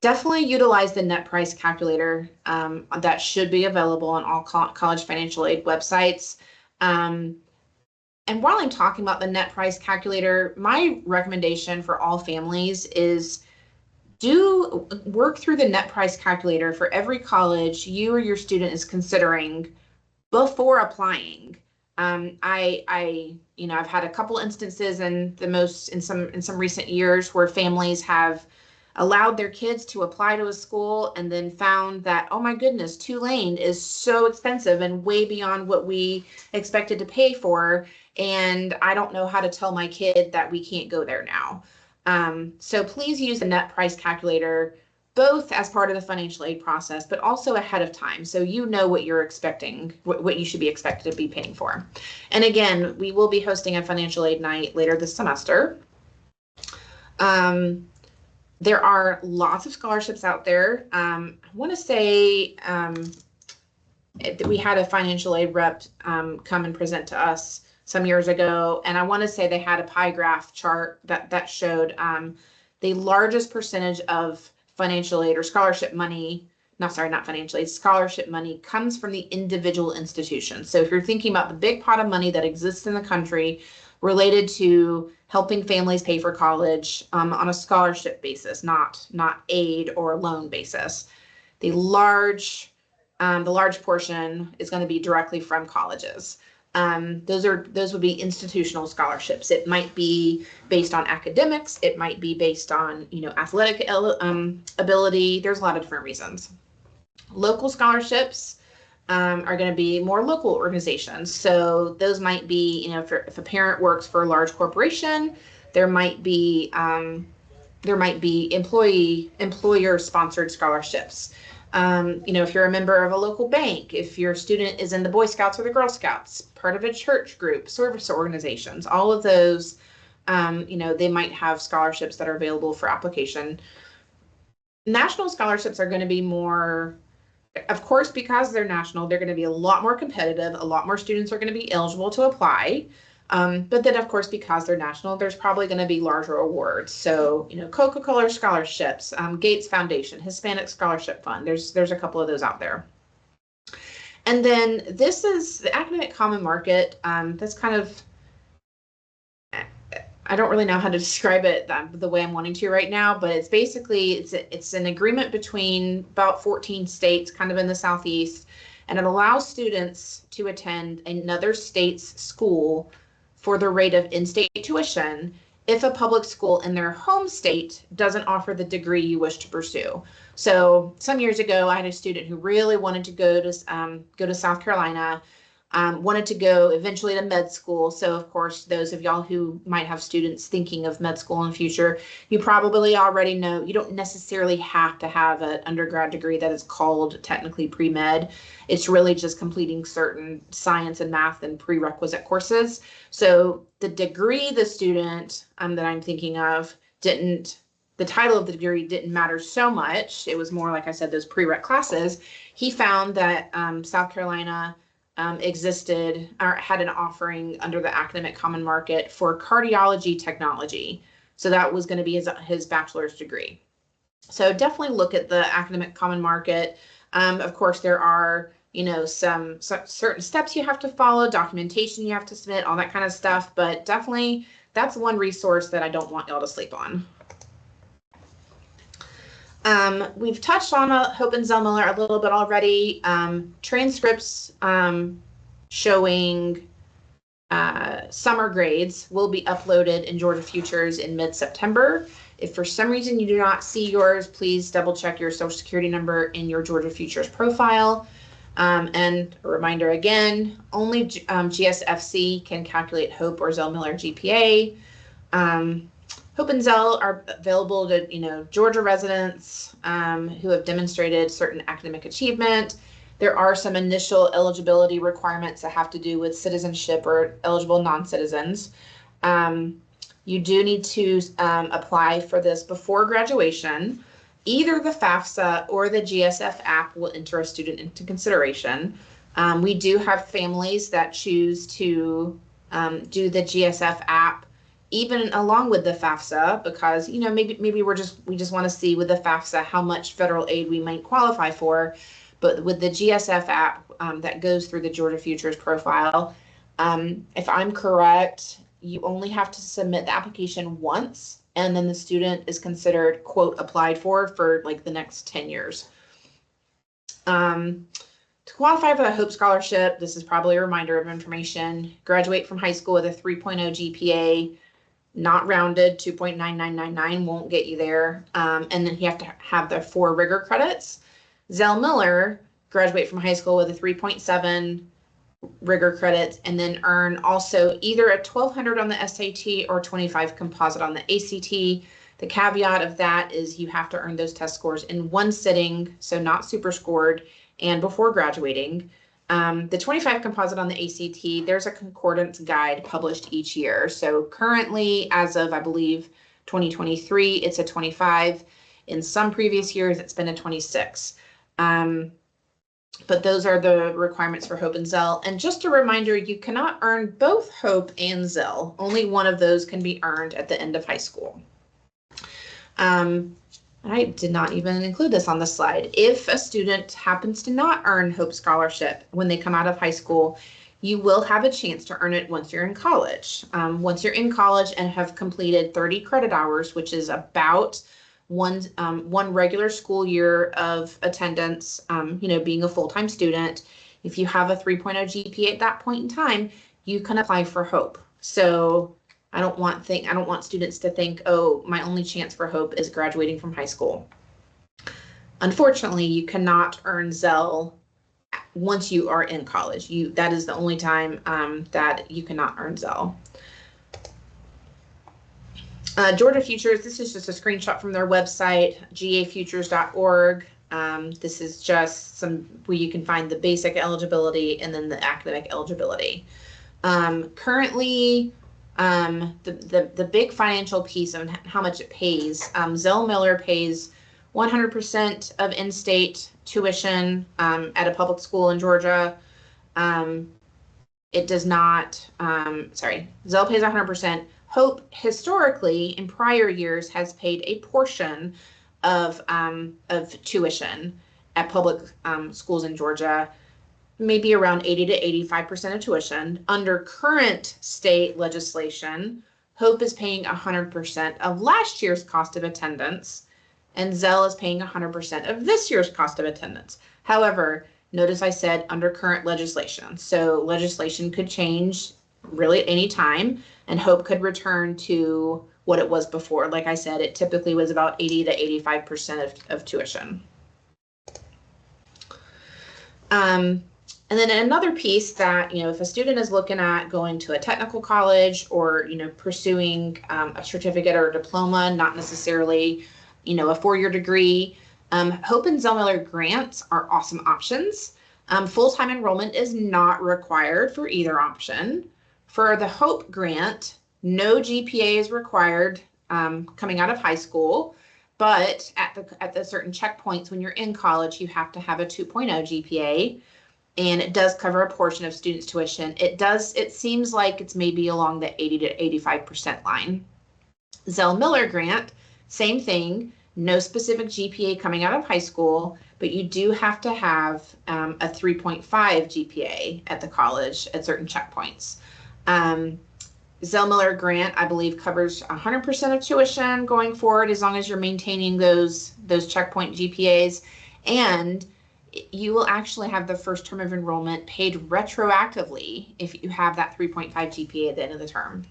Definitely utilize the net price calculator that should be available on all college financial aid websites. And while I'm talking about the net price calculator, my recommendation for all families is do work through the net price calculator for every college you or your student is considering before applying. I've had a couple instances in some recent years where families have allowed their kids to apply to a school and then found that, oh my goodness, Tulane is so expensive and way beyond what we expected to pay for, and I don't know how to tell my kid that we can't go there now. So please use the net price calculator both as part of the financial aid process, but also ahead of time, so you know what you're expecting, what you should be expected to be paying for. And again, we will be hosting a financial aid night later this semester. There are lots of scholarships out there. I want to say we had a financial aid rep come and present to us some years ago, and I want to say they had a pie graph chart that showed the largest percentage of financial aid or scholarship money, scholarship money comes from the individual institutions. So if you're thinking about the big pot of money that exists in the country related to helping families pay for college on a scholarship basis, not aid or loan basis, the large portion is going to be directly from colleges. Those would be institutional scholarships. It might be based on academics. It might be based on athletic ability. There's a lot of different reasons. Local scholarships are going to be more local organizations. So those might be, if a parent works for a large corporation, there might be employer sponsored scholarships. If you're a member of a local bank, if your student is in the Boy Scouts or the Girl Scouts, part of a church group, service organizations, all of those, they might have scholarships that are available for application. National scholarships are going to be more, of course, because they're national, they're going to be a lot more competitive. A lot more students are going to be eligible to apply. But then, of course, because they're national, there's probably going to be larger awards. So, Coca-Cola scholarships, Gates Foundation, Hispanic Scholarship Fund. There's a couple of those out there. And then this is the Academic Common Market. That's kind of, I don't really know how to describe it the way I'm wanting to right now, but it's basically, it's an agreement between about 14 states kind of in the Southeast, and it allows students to attend another state's school for the rate of in-state tuition if a public school in their home state doesn't offer the degree you wish to pursue. So some years ago, I had a student who really wanted to go to South Carolina, wanted to go eventually to med school. So of course, those of y'all who might have students thinking of med school in the future, you probably already know you don't necessarily have to have an undergrad degree that is called technically pre-med. It's really just completing certain science and math and prerequisite courses. So the degree the student that I'm thinking of the title of the degree didn't matter so much. It was more, like I said, those prereq classes. He found that South Carolina existed or had an offering under the Academic Common Market for cardiology technology. So that was going to be his bachelor's degree. So definitely look at the Academic Common Market. Of course, there are, some certain steps you have to follow, documentation you have to submit, all that kind of stuff. But definitely that's one resource that I don't want y'all to sleep on. We've touched on Hope and Zell Miller a little bit already. Transcripts showing summer grades will be uploaded in Georgia Futures in mid-September. If for some reason you do not see yours, please double check your Social Security number in your Georgia Futures profile. And a reminder again, only GSFC can calculate Hope or Zell Miller GPA. Hope and Zell are available to, Georgia residents who have demonstrated certain academic achievement. There are some initial eligibility requirements that have to do with citizenship or eligible non-citizens. You do need to apply for this before graduation. Either the FAFSA or the GSF app will enter a student into consideration. We do have families that choose to do the GSF app even along with the FAFSA, because maybe we just want to see with the FAFSA how much federal aid we might qualify for. But with the GSF app that goes through the Georgia Futures profile, if I'm correct, you only have to submit the application once, and then the student is considered, quote, applied for like the next 10 years. To qualify for the Hope Scholarship, this is probably a reminder of information. Graduate from high school with a 3.0 GPA, not rounded, 2.9999 won't get you there. And then you have to have the 4 rigor credits. Zell Miller, graduate from high school with a 3.7 rigor credits, and then earn also either a 1200 on the SAT or 25 composite on the ACT. The caveat of that is you have to earn those test scores in one sitting, so not super scored, and before graduating. The 25 composite on the ACT, there's a concordance guide published each year. So currently, as of, I believe, 2023, it's a 25. In some previous years, it's been a 26. But those are the requirements for Hope and Zell. And just a reminder, you cannot earn both Hope and Zell. Only one of those can be earned at the end of high school. I did not even include this on the slide. If a student happens to not earn Hope Scholarship when they come out of high school, you will have a chance to earn it once you're in college. Once you're in college and have completed 30 credit hours, which is about one regular school year of attendance, being a full-time student, if you have a 3.0 GPA at that point in time, you can apply for Hope. So I don't want students to think, oh, my only chance for Hope is graduating from high school. Unfortunately, you cannot earn Zell once you are in college. That is the only time that you cannot earn Zell. Georgia Futures, this is just a screenshot from their website, gafutures.org. This is just where you can find the basic eligibility and then the academic eligibility. Currently, the big financial piece of how much it pays, Zell Miller pays 100% of in-state tuition at a public school in Georgia. It does not, Zell pays 100%. Hope historically in prior years has paid a portion of tuition at public schools in Georgia, maybe around 80 to 85% of tuition. Under current state legislation, Hope is paying 100% of last year's cost of attendance, and Zell is paying 100% of this year's cost of attendance. However, notice I said under current legislation. So legislation could change really any time, and Hope could return to what it was before. Like I said, it typically was about 80 to 85% of tuition. And then another piece that, if a student is looking at going to a technical college or, pursuing a certificate or a diploma, not necessarily, a four-year degree, Hope and Zell Miller grants are awesome options. Full-time enrollment is not required for either option. For the Hope grant, no GPA is required coming out of high school, but at the certain checkpoints when you're in college, you have to have a 2.0 GPA, and it does cover a portion of students' tuition. It seems like it's maybe along the 80 to 85% line. Zell Miller grant, same thing, no specific GPA coming out of high school, but you do have to have a 3.5 GPA at the college at certain checkpoints. Zell Miller grant, I believe, covers 100% of tuition going forward as long as you're maintaining those checkpoint GPAs, and you will actually have the first term of enrollment paid retroactively if you have that 3.5 GPA at the end of the term.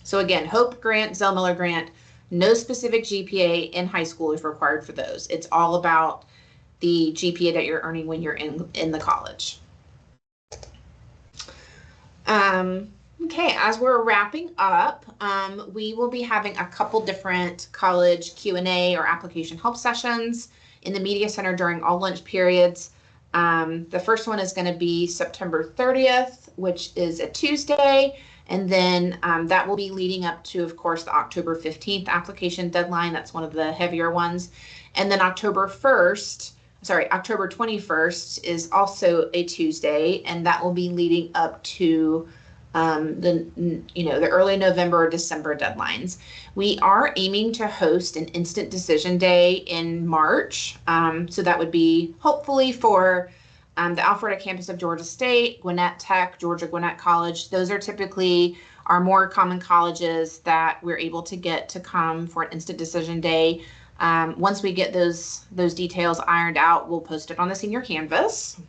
So again, Hope grant, Zell Miller grant, no specific GPA in high school is required for those. It's all about the GPA that you're earning when you're in the college. Okay, as we're wrapping up, we will be having a couple different college Q&A or application help sessions in the Media Center during all lunch periods. The first one is going to be September 30th, which is a Tuesday. And then that will be leading up to, of course, the October 15th application deadline. That's one of the heavier ones. And then October 21st is also a Tuesday, and that will be leading up to the early November or December deadlines. We are aiming to host an instant decision day in March. So that would be hopefully for the Alpharetta campus of Georgia State, Gwinnett Tech, Georgia Gwinnett College. Those are typically our more common colleges that we're able to get to come for an instant decision day. Once we get those details ironed out, we'll post it on the senior canvas.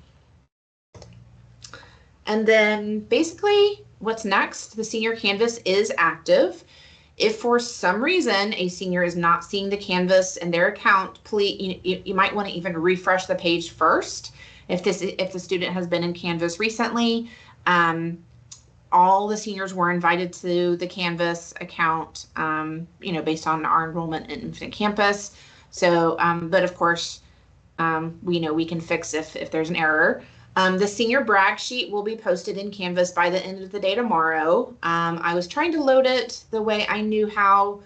And then basically what's next, the senior canvas is active. If for some reason a senior is not seeing the canvas in their account, please, you might want to even refresh the page first. If the student has been in Canvas recently, all the seniors were invited to the Canvas account, based on our enrollment in Infinite Campus. So, but of course, we can fix if there's an error. The senior brag sheet will be posted in Canvas by the end of the day tomorrow. I was trying to load it the way I knew how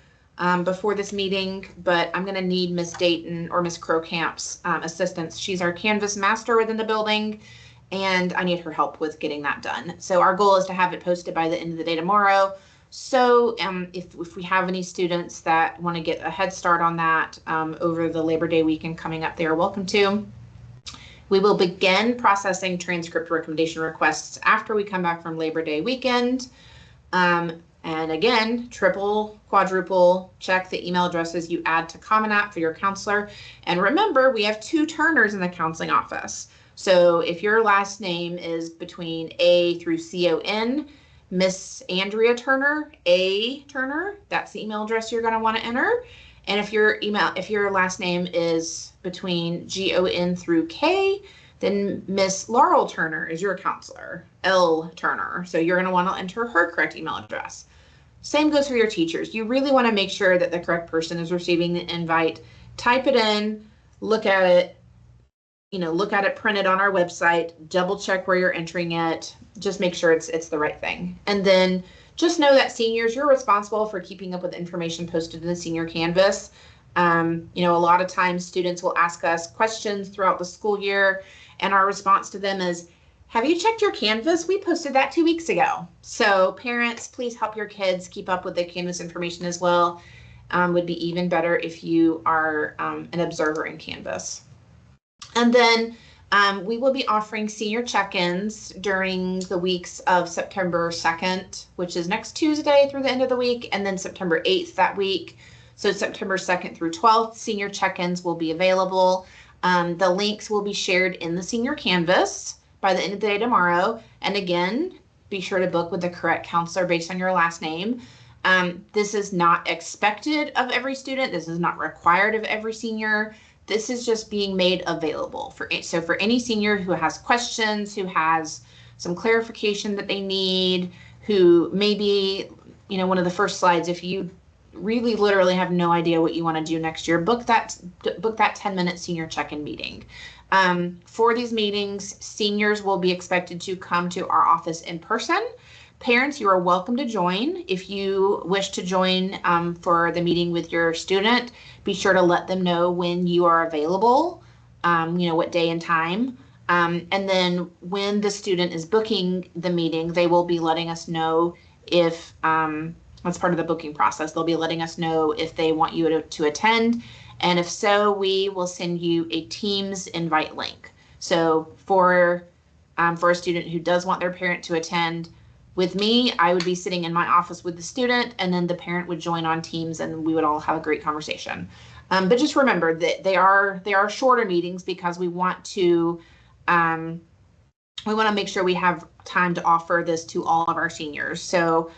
before this meeting, but I'm going to need Miss Dayton or Miss Crocamp's assistance. She's our Canvas master within the building, and I need her help with getting that done. So our goal is to have it posted by the end of the day tomorrow. So if we have any students that want to get a head start on that over the Labor Day weekend coming up, they are welcome to. We will begin processing transcript recommendation requests after we come back from Labor Day weekend. And again, triple, quadruple check the email addresses you add to Common App for your counselor. And remember, we have 2 Turners in the counseling office. So if your last name is between A through CON, Miss Andrea Turner, A Turner, that's the email address you're going to want to enter. And if your last name is between GON through K, then Miss Laurel Turner is your counselor, L Turner. So you're going to want to enter her correct email address. Same goes for your teachers. You really want to make sure that the correct person is receiving the invite. Type it in, look at it, printed on our website, double check where you're entering it, just make sure it's the right thing. And then just know that seniors, you're responsible for keeping up with information posted in the senior canvas. A lot of times students will ask us questions throughout the school year, and our response to them is, have you checked your Canvas? We posted that 2 weeks ago. So parents, please help your kids keep up with the Canvas information as well. Would be even better if you are an observer in Canvas. And then we will be offering senior check-ins during the weeks of September 2nd, which is next Tuesday through the end of the week, and then September 8th that week. So September 2nd through 12th, senior check-ins will be available. The links will be shared in the senior canvas by the end of the day tomorrow. And again, be sure to book with the correct counselor based on your last name. This is not expected of every student. This is not required of every senior. This is just being made available for it. So for any senior who has questions, who has some clarification that they need, who maybe, you know, one of the first slides, if you really literally have no idea what you want to do next year, book that 10-minute senior check-in meeting. For these meetings, seniors will be expected to come to our office in person. Parents, you are welcome to join. If you wish to join for the meeting with your student, be sure to let them know when you are available, you know, what day and time. And then when the student is booking the meeting, they will be letting us know if, that's part of the booking process, they'll be letting us know if they want you to attend. And if so, we will send you a Teams invite link. So for a student who does want their parent to attend, with me, I would be sitting in my office with the student, and then the parent would join on Teams, and we would all have a great conversation. But just remember that they are shorter meetings because we want to make sure we have time to offer this to all of our seniors. So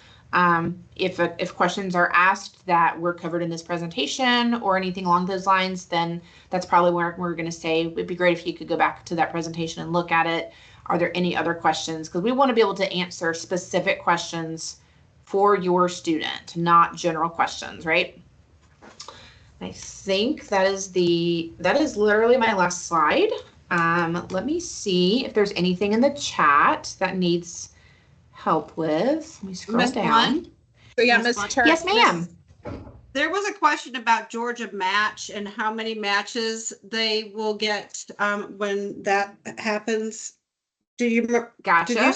if questions are asked that were covered in this presentation or anything along those lines, then that's probably where we're going to say it'd be great if you could go back to that presentation and look at it. Are there any other questions? Because we want to be able to answer specific questions for your student, not general questions, right? I think that is literally my last slide. Let me see if there's anything in the chat that needs help with. Let me scroll down. So yeah, Ms. Turk. Yes, ma'am. There was a question about Georgia Match and how many matches they will get when that happens. Gotcha. Did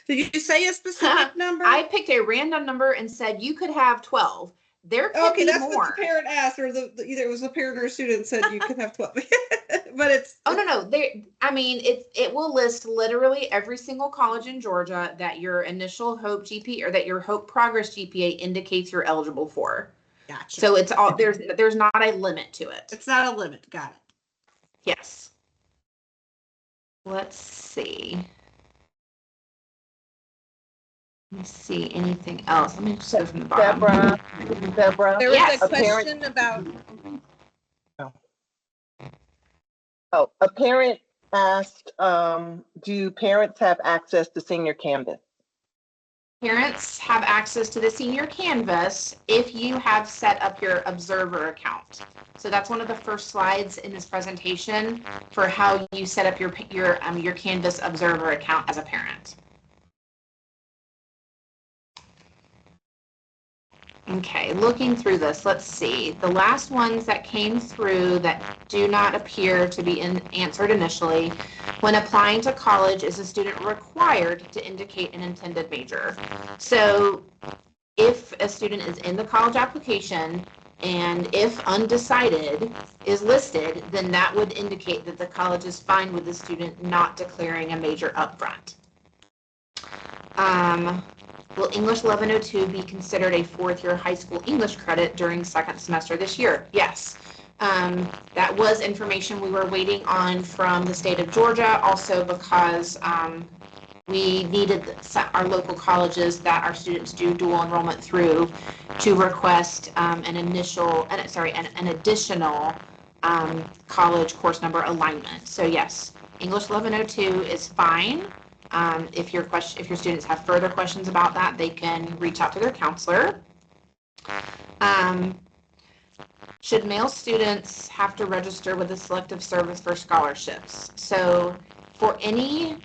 you say a specific number? I picked a random number and said you could have 12. There could be that's more. what the parent asked, or either it was a parent or a student said you could have 12. But it's no. It will list literally every single college in Georgia that your initial Hope GPA or that your Hope Progress GPA indicates you're eligible for. Gotcha. So it's all there's not a limit to it. It's not a limit. Got it. Yes. Let's see. Let me see anything else. Let me just go from the bottom. Deborah. There was Yes. a question about. Oh, a parent asked, do parents have access to Senior Canvas? Parents have access to the Senior Canvas if you have set up your Observer account. So that's one of the first slides in this presentation for how you set up your Canvas Observer account as a parent. Okay, looking through this, let's see. The last ones that came through that do not appear to be answered initially. When applying to college, is a student required to indicate an intended major? So if a student is in the college application and if undecided is listed, then that would indicate that the college is fine with the student not declaring a major upfront. Will English 1102 be considered a fourth-year high school English credit during second semester this year? Yes. That was information we were waiting on from the state of Georgia, also because we needed our local colleges that our students do dual enrollment through to request an additional college course number alignment. So yes, English 1102 is fine. If your students have further questions about that, they can reach out to their counselor. Should male students have to register with the Selective Service for scholarships? So for any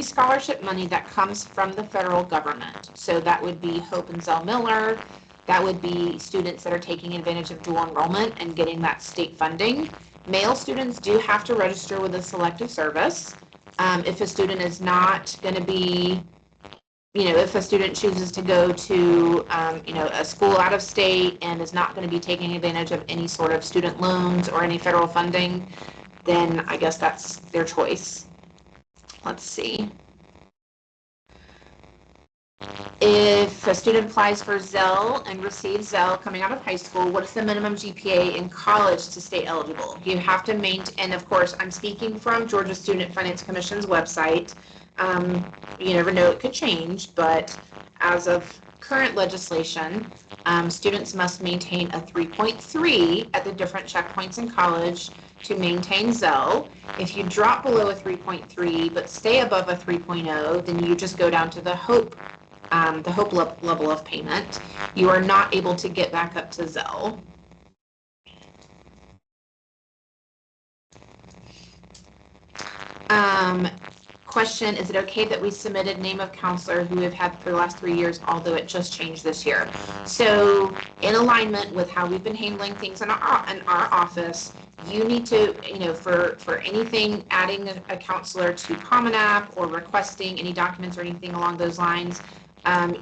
scholarship money that comes from the federal government, so that would be Hope and Zell Miller, that would be students that are taking advantage of dual enrollment and getting that state funding. Male students do have to register with the Selective Service. If a student is not going to be, if a student chooses to go to, a school out of state and is not going to be taking advantage of any sort of student loans or any federal funding, then I guess that's their choice. Let's see. If a student applies for Zell and receives Zell coming out of high school, what is the minimum GPA in college to stay eligible? You have to maintain, and of course, I'm speaking from Georgia Student Finance Commission's website. You never know, it could change, but as of current legislation, students must maintain a 3.3 at the different checkpoints in college to maintain Zell. If you drop below a 3.3 but stay above a 3.0, then you just go down to the Hope level of payment. You are not able to get back up to Zell. Question, is it okay that we submitted name of counselor who we've had for the last 3 years, although it just changed this year? So in alignment with how we've been handling things in our office, you need to, for anything, adding a counselor to Common App or requesting any documents or anything along those lines,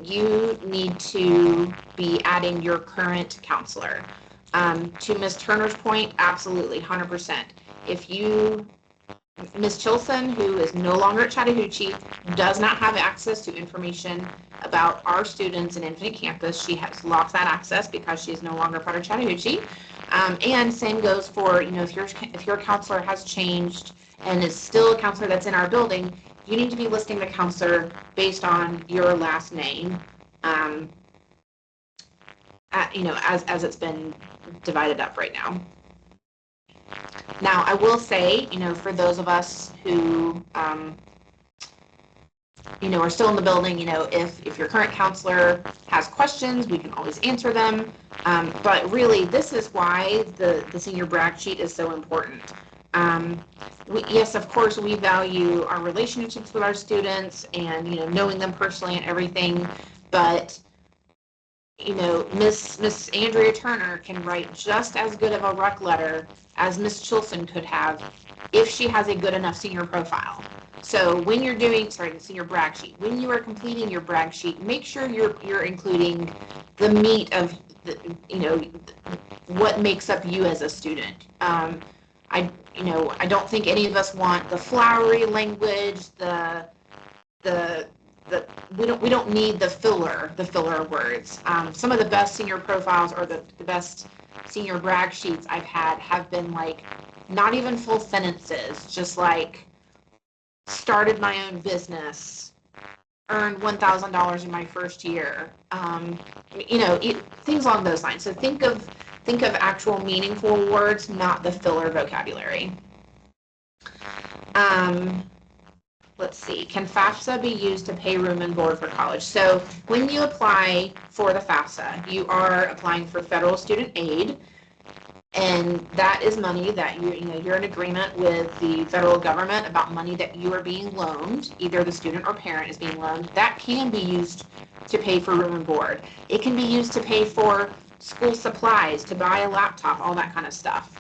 you need to be adding your current counselor. To Ms. Turner's point, absolutely, 100%. If you Ms. Chilson, who is no longer at Chattahoochee, does not have access to information about our students in Infinite Campus. She has lost that access because she is no longer part of Chattahoochee. And same goes for, if your counselor has changed and is still a counselor that's in our building, you need to be listing the counselor based on your last name, as it's been divided up right now. Now, I will say, for those of us who, are still in the building, if your current counselor has questions, we can always answer them. But really, this is why the senior brag sheet is so important. Yes, of course, we value our relationships with our students and, knowing them personally and everything, but Miss Andrea Turner can write just as good of a rec letter as Miss Chilson could have if she has a good enough senior profile. So when you're doing, the senior brag sheet, when you are completing your brag sheet, make sure you're including the meat of what makes up you as a student. I don't think any of us want the flowery language, we don't need the filler words. Some of the best senior profiles or the best senior brag sheets I've had have been like not even full sentences, just like started my own business, earned $1,000 in my first year, things along those lines. So think of actual meaningful words, not the filler vocabulary. Let's see, can FAFSA be used to pay room and board for college? So when you apply for the FAFSA, you are applying for federal student aid, and that is money that you're in agreement with the federal government about money that you are being loaned, either the student or parent is being loaned. That can be used to pay for room and board. It can be used to pay for school supplies, to buy a laptop, all that kind of stuff.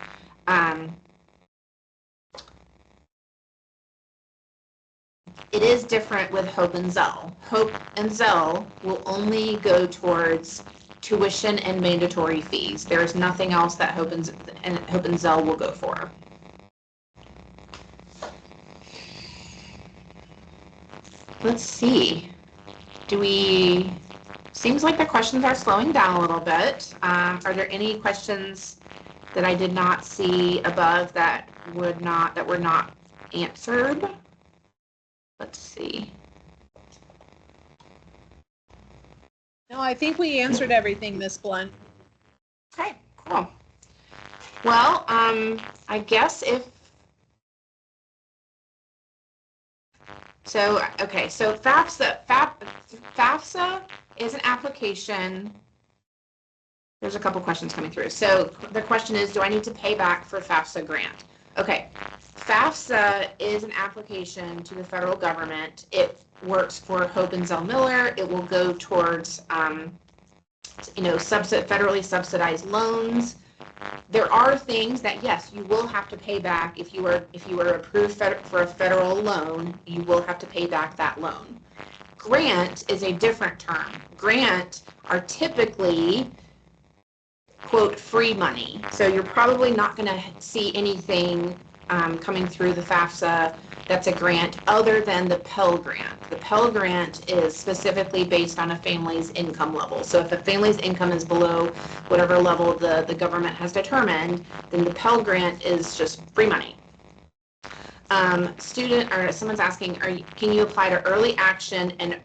It is different with Hope and Zell. Hope and Zell will only go towards tuition and mandatory fees. There is nothing else that Hope and Zell will go for. Let's see. Seems like the questions are slowing down a little bit. Are there any questions that I did not see above that were not answered? Let's see. No, I think we answered everything, Miss Blunt. Okay, cool. Well, I guess so FAFSA is an application. There's a couple questions coming through. So the question is, do I need to pay back for FAFSA grant? Okay, FAFSA is an application to the federal government. It works for Hope and Zell Miller. It will go towards, federally subsidized loans. There are things that, yes, you will have to pay back if you are approved for a federal loan. You will have to pay back that loan. Grant is a different term. Grant are typically, quote, free money. So you're probably not going to see anything coming through the FAFSA that's a grant other than the Pell Grant. The Pell Grant is specifically based on a family's income level. So if a family's income is below whatever level the government has determined, then the Pell Grant is just free money. Student, or someone's asking, can you apply to early action and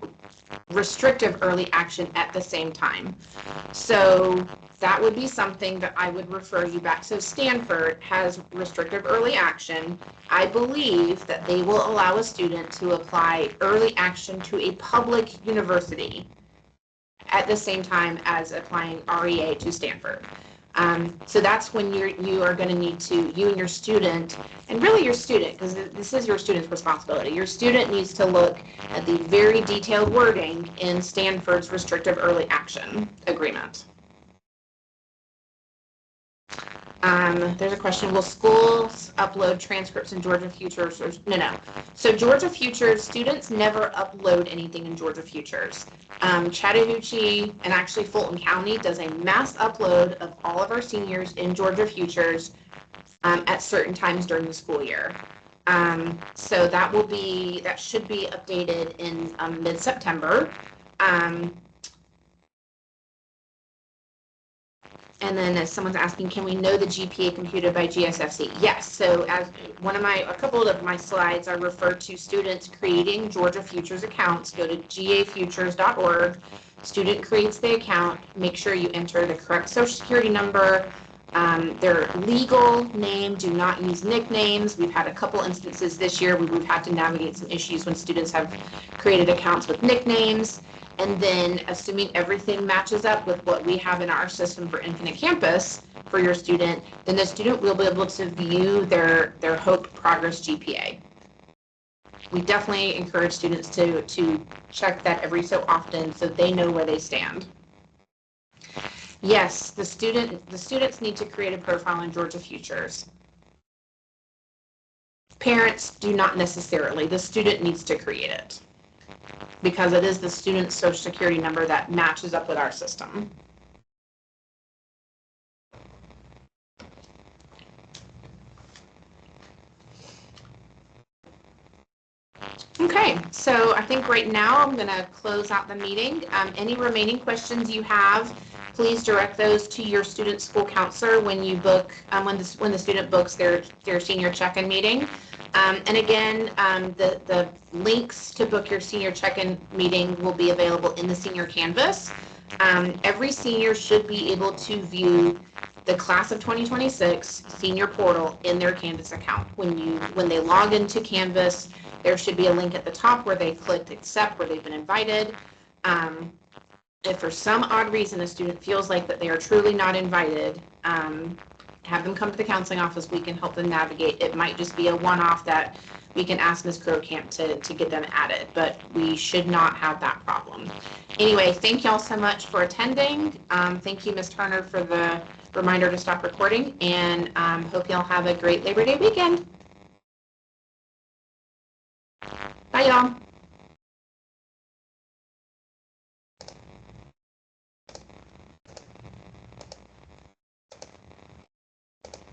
restrictive early action at the same time? So that would be something that I would refer you back. So Stanford has restrictive early action. I believe that they will allow a student to apply early action to a public university at the same time as applying REA to Stanford. So that's when you are going to need to, you and your student, and really your student, because this is your student's responsibility. Your student needs to look at the very detailed wording in Stanford's restrictive early action agreement. There's a question, will schools upload transcripts in Georgia Futures? Or, no. So Georgia Futures, students never upload anything in Georgia Futures. Chattahoochee and actually Fulton County does a mass upload of all of our seniors in Georgia Futures at certain times during the school year. So that should be updated in mid-September. And then as someone's asking, can we know the GPA computed by GSFC? Yes. So as a couple of my slides are referred to students creating Georgia Futures accounts. Go to gafutures.org. Student creates the account. Make sure you enter the correct social security number, their legal name. Do not use nicknames. We've had a couple instances this year where we've had to navigate some issues when students have created accounts with nicknames. And then assuming everything matches up with what we have in our system for Infinite Campus for your student, then the student will be able to view their Hope Progress GPA. We definitely encourage students to check that every so often so they know where they stand. Yes, the students need to create a profile in Georgia Futures. Parents do not necessarily. The student needs to create it, because it is the student's social security number that matches up with our system. Okay, so I think right now I'm going to close out the meeting. Any remaining questions you have, please direct those to your student school counselor when you book, when the student books their senior check-in meeting. And again, the links to book your senior check-in meeting will be available in the senior canvas. Every senior should be able to view the class of 2026 senior portal in their Canvas account. When they log into Canvas, there should be a link at the top where they click accept, where they've been invited. If for some odd reason a student feels like that they are truly not invited, have them come to the counseling office. We can help them navigate. It might just be a one-off that we can ask Ms. Crowcamp to get them added, but we should not have that problem. Anyway, thank y'all so much for attending. Thank you, Ms. Turner, for the reminder to stop recording, and hope y'all have a great Labor Day weekend. Bye, y'all.